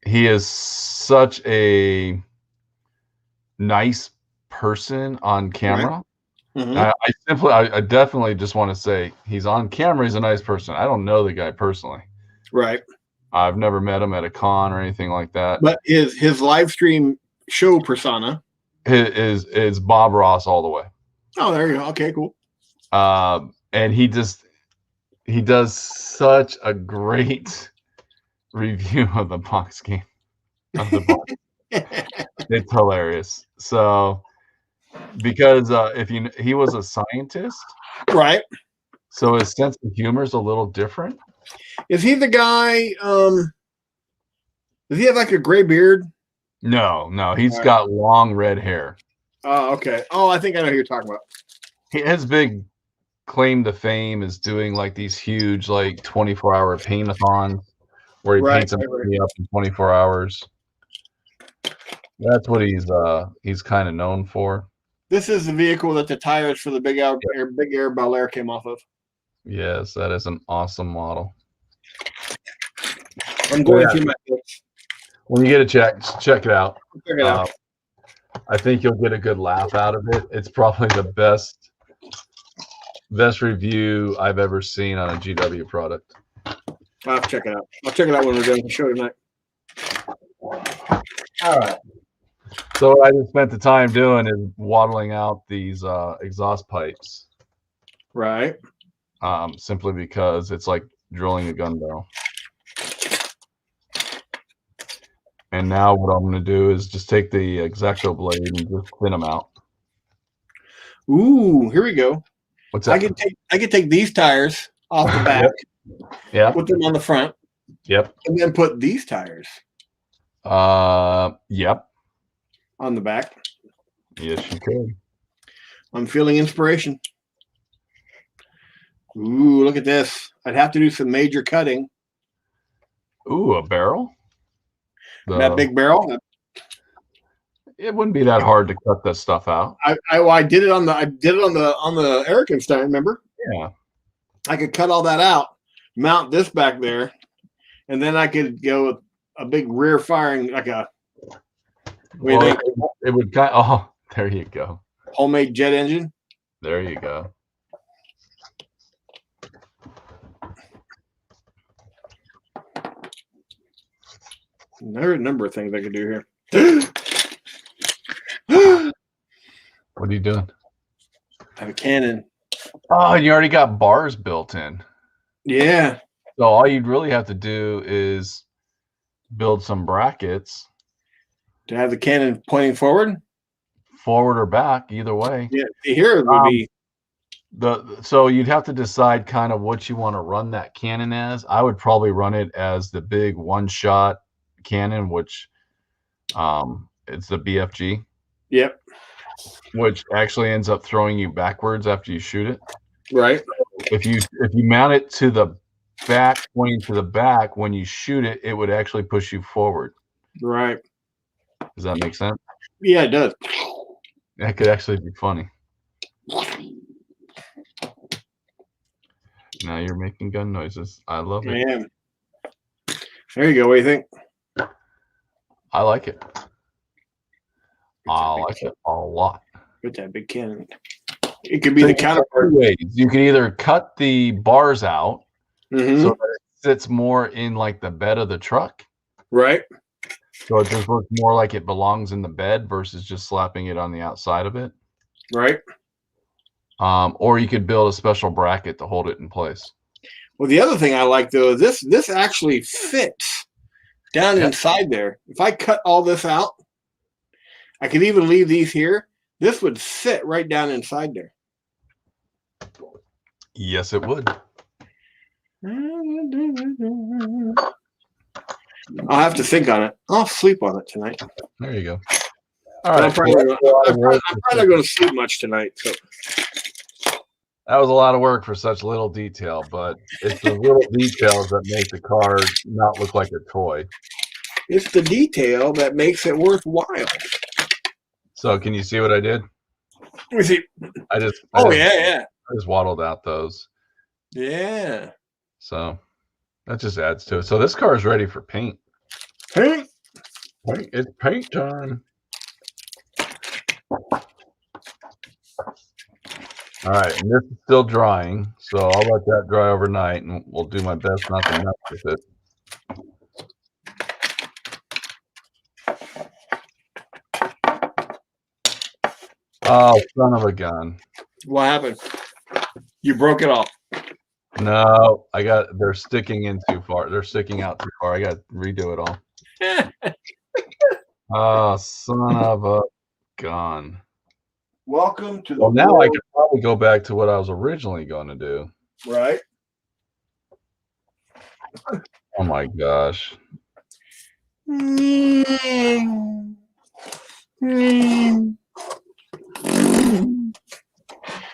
he is such a nice person on camera. Right. Mm-hmm. I definitely just want to say he's on camera. He's a nice person. I don't know the guy personally. Right. I've never met him at a con or anything like that. But his live stream show persona is Bob Ross all the way. Oh, there you go. Okay, cool. And he does such a great review of the box game. It's hilarious. So because he was a scientist, right? So his sense of humor is a little different. Is he the guy? Does he have like a gray beard? No, he's got long red hair. Oh, okay. Oh, I think I know who you're talking about. His big claim to fame is doing like these huge, like 24-hour paint-a-thons where he paints them up in 24 hours. That's what he's kind of known for. This is the vehicle that the tires for the big air Bel Air came off of. Yes, that is an awesome model. I'm going through my books. When you get a check it out. Check it out. I think you'll get a good laugh out of it. It's probably the best review I've ever seen on a GW product. I'll have to check it out. I'll check it out when we're done the show tonight. All right. So what I just spent the time doing is waddling out these exhaust pipes. Right. Simply because it's like drilling a gun barrel. And now what I'm going to do is just take the X-Acto blade and just thin them out. Ooh, here we go. What's that? I could take these tires off the back. Yeah. Put them on the front. Yep. And then put these tires. Yep. On the back. Yes, you could. I'm feeling inspiration. Ooh, look at this. I'd have to do some major cutting. Ooh, a barrel? That big barrel? It wouldn't be that hard to cut that stuff out. I did it on the Erikenstein, remember? Yeah. I could cut all that out, mount this back there, and then I could go with a big rear firing like a it would kind of, oh, there you go. Homemade jet engine. There you go. There's a number of things I could do here. What are you doing? I have a cannon. Oh, you already got bars built in. Yeah. So all you'd really have to do is build some brackets. To have the cannon pointing forward? Forward or back, either way. Yeah, here it would be. So you'd have to decide kind of what you want to run that cannon as. I would probably run it as the big one-shot cannon, which it's the BFG. Yep. Which actually ends up throwing you backwards after you shoot it. Right. If you mount it to the back, pointing to the back, when you shoot it, it would actually push you forward. Right. Does that make sense? Yeah, it does. That could actually be funny. Now you're making gun noises. I love it. Man. There you go. What do you think? I like it. I like it a lot. With that big cannon. It could be the counterpart. Ways. You can either cut the bars out so that it sits more in like the bed of the truck. Right. So it just looks more like it belongs in the bed versus just slapping it on the outside of it. Right. Or you could build a special bracket to hold it in place. Well, the other thing I like though is this actually fits down inside there. If I cut all this out, I could even leave these here. This would fit right down inside there. Yes, it would. I'll have to think on it. I'll sleep on it tonight. There you go. All right. I'm probably not going to sleep much tonight. So. That was a lot of work for such little detail, but it's the little details that make the car not look like a toy. It's the detail that makes it worthwhile. So can you see what I did? Let me see. I just waddled out those. Yeah. So that just adds to it. So this car is ready for paint. Paint? It's paint time. All right, and this is still drying, so I'll let that dry overnight, and we'll do my best not to mess with it. Oh, son of a gun. What happened? You broke it off. No, they're sticking in too far. They're sticking out too far. I got to redo it all. Oh, son of a gun. Welcome to the Well, now I can probably go back to what I was originally going to do. Right. Oh, my gosh.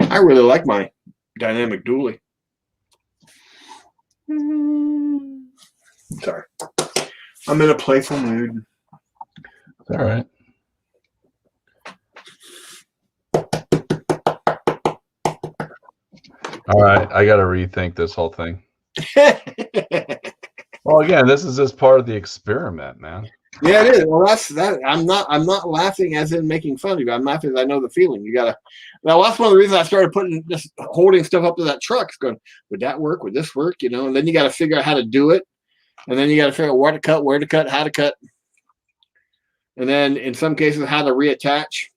I really like my dynamic dually. Sorry. I'm in a playful mood. It's all right. All right, I got to rethink this whole thing. Well, again, this is just part of the experiment, man. Yeah, it is. Well, that's that. I'm not laughing as in making fun of you. I'm laughing as I know the feeling. You gotta. Now that's one of the reasons I started just holding stuff up to that truck. Going, would that work? Would this work? You know, and then you got to figure out how to do it, and then you got to figure out where to cut, how to cut, and then in some cases how to reattach.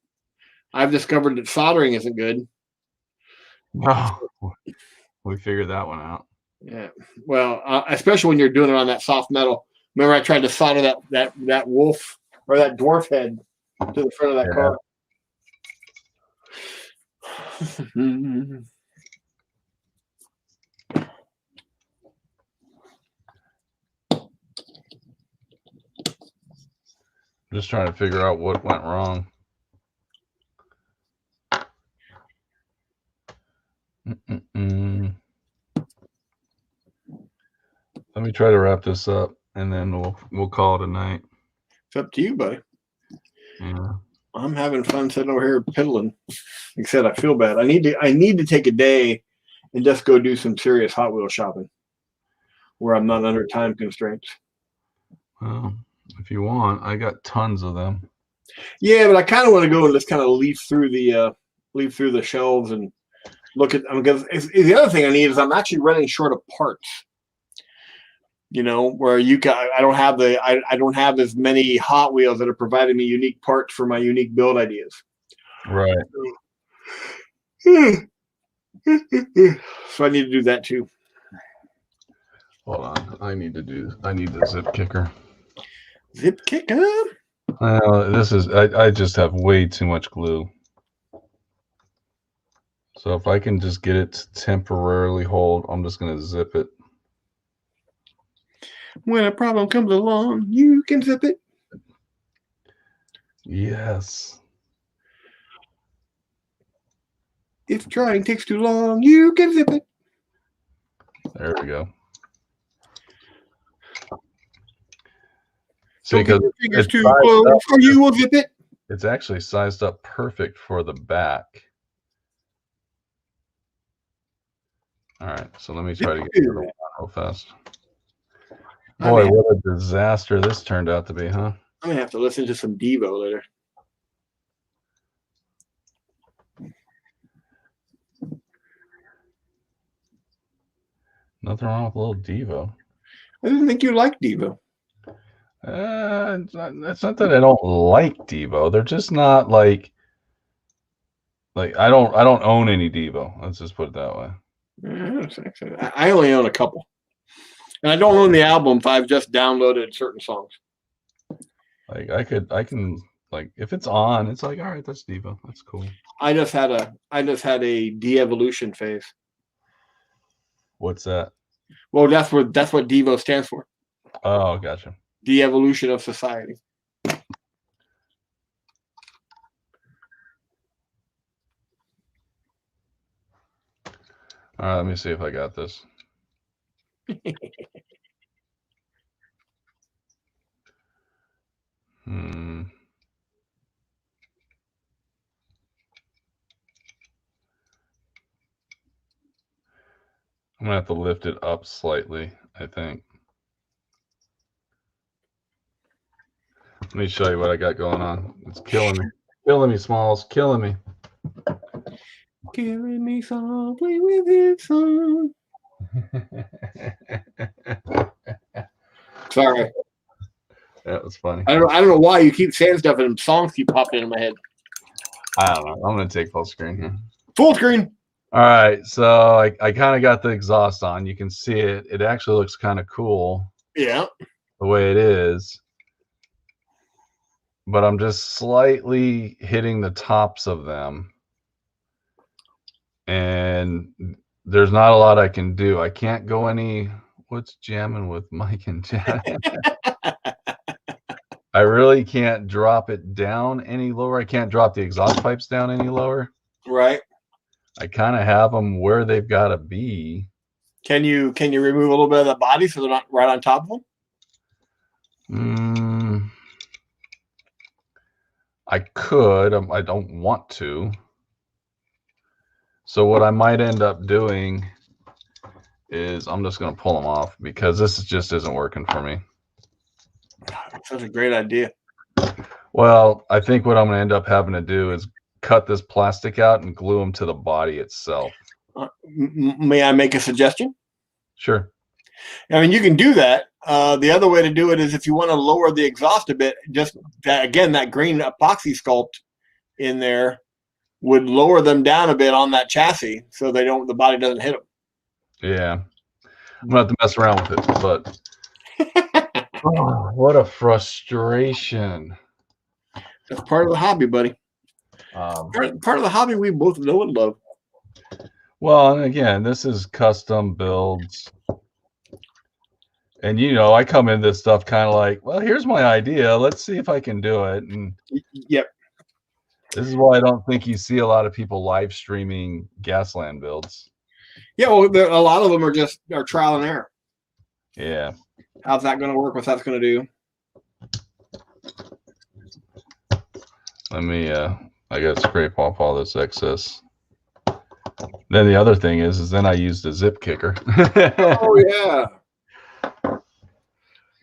I've discovered that soldering isn't good. Oh, we figured that one out. Yeah. Well, especially when you're doing it on that soft metal. Remember, I tried to solder that wolf or that dwarf head to the front of that car. I'm just trying to figure out what went wrong. Let me try to wrap this up, and then we'll call it a night. It's up to you, buddy. Yeah. I'm having fun sitting over here piddling. Like I said, I feel bad. I need to take a day and just go do some serious Hot Wheels shopping, where I'm not under time constraints. Well, if you want, I got tons of them. Yeah, but I kind of want to go and just kind of leaf through the shelves and look at them, because the other thing I need is I'm actually running short of parts. You know, where I don't have as many Hot Wheels that are providing me unique parts for my unique build ideas. Right. So I need to do that too. Hold on. I need the zip kicker. Zip kicker. I just have way too much glue. So if I can just get it to temporarily hold, I'm just going to zip it. When a problem comes along, you can zip it. Yes. If trying takes too long, you can zip it. There we go. Don't get your fingers too close, or you will zip it. It's actually sized up perfect for the back. All right, so let me try to get the other one real fast. Boy, what a disaster this turned out to be, huh? I'm gonna have to listen to some Devo later. Nothing wrong with a little Devo. I didn't think you liked Devo. It's not that I don't like Devo. They're just not like I don't own any Devo. Let's just put it that way. I only own a couple, and I don't own the album. If I've just downloaded certain songs. Like I can like if it's on, it's like, all right, that's Devo. That's cool. I just had a de-evolution phase. What's that? Well, that's what Devo stands for. Oh, gotcha. De-evolution of society. All right, let me see if I got this. I'm gonna have to lift it up slightly, I think. Let me show you what I got going on. It's killing me. Killing me, Smalls. Killing me. Killing me softly with his song. Sorry. That was funny. I don't know why you keep saying stuff and songs keep popping in my head. I don't know. I'm gonna take full screen here. Full screen. All right, so I kind of got the exhaust on. You can see it. It actually looks kind of cool. Yeah. The way it is. But I'm just slightly hitting the tops of them. And there's not a lot I can do. I can't go any. What's jamming with Mike and Chad? I really can't drop it down any lower. I can't drop the exhaust pipes down any lower. Right. I kind of have them where they've got to be. Can you remove a little bit of the body so they're not right on top of them? I could. I don't want to. So what I might end up doing is I'm just going to pull them off because this just isn't working for me. That's a great idea. Well, I think what I'm going to end up having to do is cut this plastic out and glue them to the body itself. May I make a suggestion? Sure. I mean, you can do that. The other way to do it is if you want to lower the exhaust a bit, just that green epoxy sculpt in there would lower them down a bit on that chassis so the body doesn't hit them. Yeah. I'm going to have to mess around with it, but oh, what a frustration. That's part of the hobby, buddy. Part of the hobby we both know and love. Well, again, this is custom builds. And, I come in this stuff kind of like, well, here's my idea. Let's see if I can do it. And yep. This is why I don't think you see a lot of people live streaming Gasland builds. Yeah, well, a lot of them are trial and error. Yeah. How's that going to work? What's that going to do? Let me, I got to scrape off all this excess. Then the other thing is then I used a zip kicker. Oh,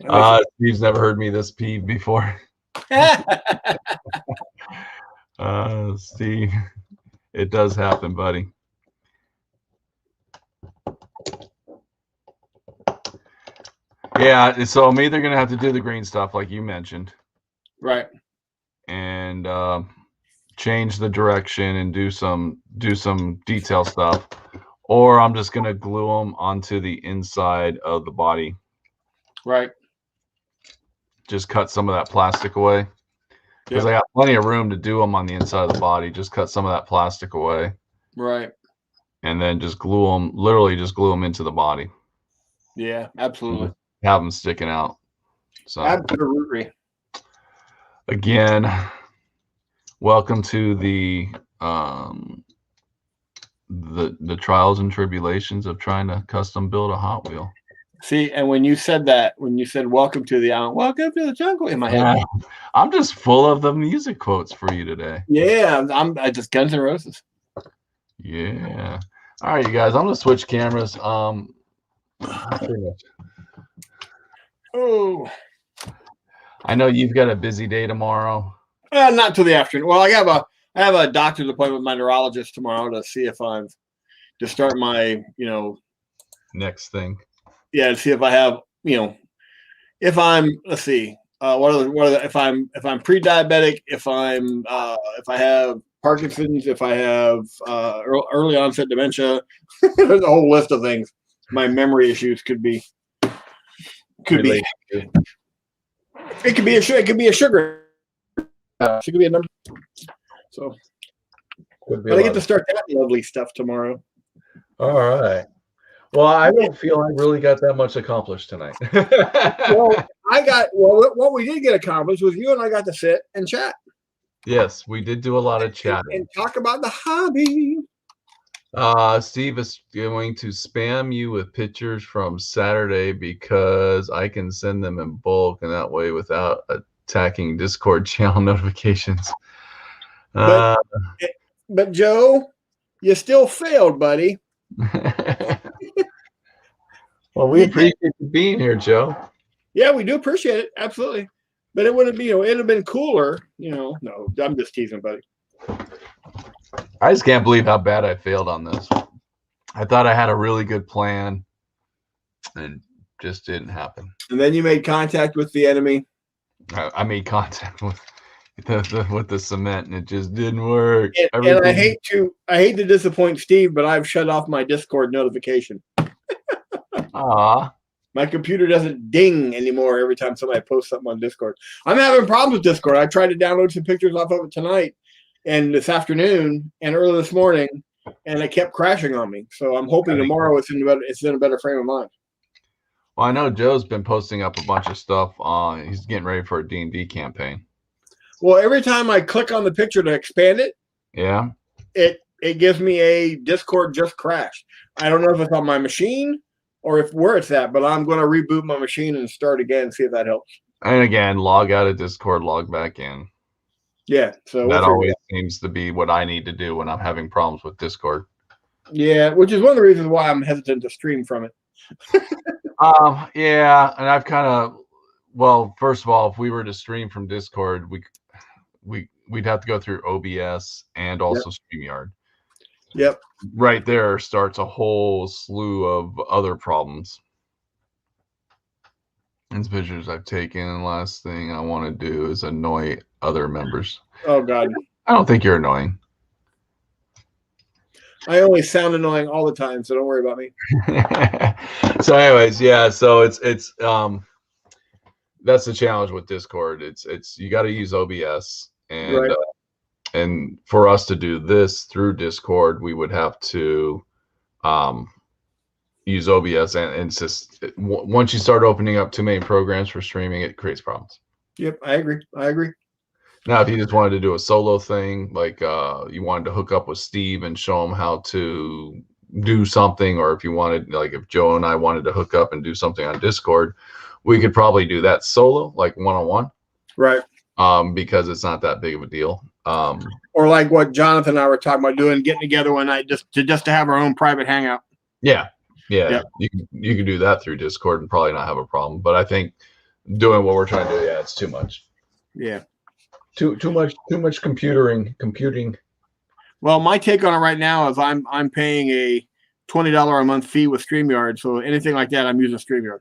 yeah. Steve's never heard me this peeved before. Steve, it does happen, buddy. Yeah, so I'm either going to have to do the green stuff like you mentioned. Right. And change the direction and do some detail stuff, or I'm just going to glue them onto the inside of the body. Right. Just cut some of that plastic away because I got plenty of room to do them on the inside of the body. Just cut some of that plastic away. Right. And then just glue them, literally just glue them into the body. Yeah, absolutely. Have them sticking out. So absolutely. Again, welcome to the trials and tribulations of trying to custom build a Hot Wheel. See, and when you said welcome to the jungle in my head, I'm just full of the music quotes for you today. Yeah, I just Guns N' Roses. Yeah. All right, you guys, I'm gonna switch cameras. Oh, I know you've got a busy day tomorrow. Not till the afternoon. Well, I have a doctor's appointment with my neurologist tomorrow to see if I'm to start my next thing. Yeah, to see if I have if I'm let's see if I'm pre-diabetic, if I have Parkinson's, if I have early onset dementia. There's a whole list of things. My memory issues could be. It could be a sugar. It could be a number. So, but I get to start that lovely stuff tomorrow. All right. Well, I don't feel I really got that much accomplished tonight. What we did get accomplished was you and I got to sit and chat. Yes, we did do a lot of chatting and talk about the hobby. Steve is going to spam you with pictures from Saturday because I can send them in bulk, and that way without attacking Discord channel notifications. But Joe, you still failed, buddy. Well, we appreciate you being here, Joe. Yeah, we do appreciate it. Absolutely. But it wouldn't be, it'd have been cooler, No, I'm just teasing, buddy. I just can't believe how bad I failed on this. I thought I had a really good plan, and it just didn't happen. And then you made contact with the enemy. I made contact with the cement, and it just didn't work. And I hate to disappoint Steve, but I've shut off my Discord notification. My computer doesn't ding anymore every time somebody posts something on Discord. I'm having problems with Discord. I tried to download some pictures off of it tonight and this afternoon and early this morning, and it kept crashing on me. So I'm hoping tomorrow it's in a better frame of mind. Well, I know Joe's been posting up a bunch of stuff. He's getting ready for a D&D campaign. Well, every time I click on the picture to expand it, it gives me a Discord just crashed. I don't know if it's on my machine or where it's at, but I'm going to reboot my machine and start again and see if that helps. And again, log out of Discord, log back in. Yeah, so that always seems to be what I need to do when I'm having problems with Discord. Yeah, which is one of the reasons why I'm hesitant to stream from it. Yeah, and I've kind of, well, first of all, if we were to stream from Discord, we'd have to go through OBS and also StreamYard. Yep. Right there starts a whole slew of other problems. These pictures I've taken. Last thing I want to do is annoy other members. Oh God. I don't think you're annoying. I only sound annoying all the time, so don't worry about me. So anyways, yeah, so it's that's the challenge with Discord. It's you got to use OBS, and Right. And for us to do this through Discord, we would have to use OBS, and it's just once you start opening up too many programs for streaming, it creates problems. Yep, I agree. Now, if you just wanted to do a solo thing, like you wanted to hook up with Steve and show him how to do something, or if you wanted, like if Joe and I wanted to hook up and do something on Discord, we could probably do that solo, like one-on-one. Right. Because it's not that big of a deal. Or like what Jonathan and I were talking about doing, getting together one night just to have our own private hangout. Yeah. You can do that through Discord and probably not have a problem. But I think doing what we're trying to do, yeah, it's too much. Yeah. Too much computing. Well, my take on it right now is I'm paying a $20 a month fee with StreamYard. So anything like that, I'm using StreamYard.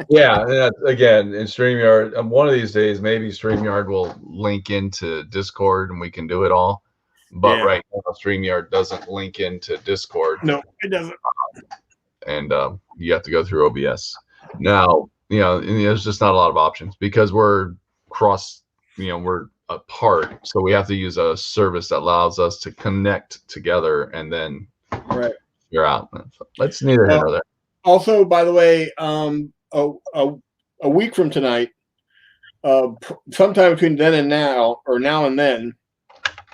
Yeah, and again, in StreamYard, one of these days, maybe StreamYard will link into Discord and we can do it all. But right now, StreamYard doesn't link into Discord. No, it doesn't. And you have to go through OBS. Now, there's just not a lot of options because we're we're apart. So we have to use a service that allows us to connect together, and then you're out. That's neither here nor there. Also, by the way, a week from tonight, sometime between then and now, or now and then,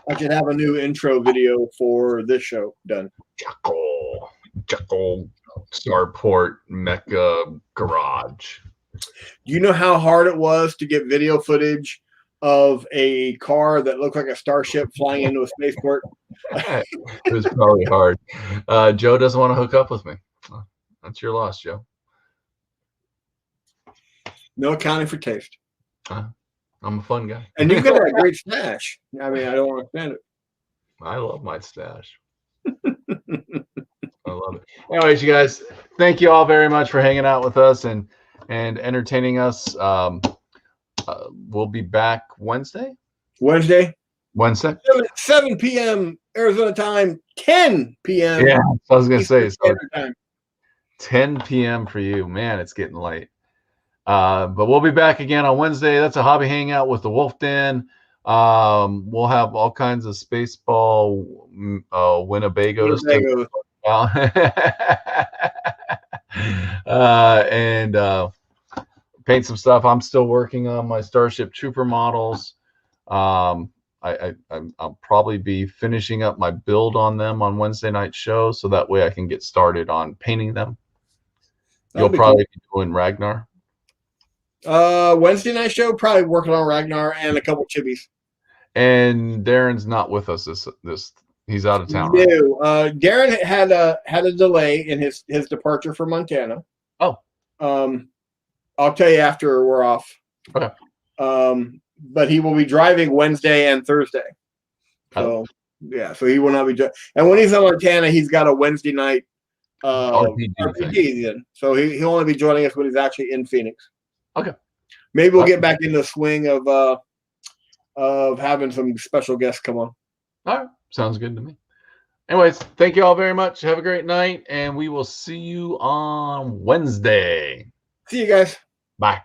I should have a new intro video for this show done. Jackal Starport Mecha Garage. Do you know how hard it was to get video footage of a car that looked like a starship flying into a spaceport? It was probably hard. Joe doesn't want to hook up with me. That's your loss, Joe. No accounting for taste. I'm a fun guy. And you've got a great stash. I mean, I don't understand it. I love my stash. I love it. Anyways, you guys, thank you all very much for hanging out with us and entertaining us. We'll be back Wednesday. 7 p.m. Arizona time, 10 p.m. Yeah, I was going to say. So 10 p.m. for you. Man, it's getting late. But we'll be back again on Wednesday. That's a hobby hangout with the Wolf Den. We'll have all kinds of Spaceball Winnebagos. And paint some stuff. I'm still working on my Starship Trooper models. I'll probably be finishing up my build on them on Wednesday night show, so that way I can get started on painting them. You'll probably be doing Ragnar. Wednesday night show, probably working on Ragnar and a couple chibis. And Darren's not with us this he's out of town. No, right? Darren had a delay in his departure for Montana. Oh. I'll tell you after we're off. Okay. But he will be driving Wednesday and Thursday. So yeah, so he will not be and when he's in Montana, he's got a Wednesday night RPG then. So he'll only be joining us when he's actually in Phoenix. Okay. Maybe we'll get back in the swing of having some special guests come on. All right. Sounds good to me. Anyways, thank you all very much. Have a great night, and we will see you on Wednesday. See you guys. Bye.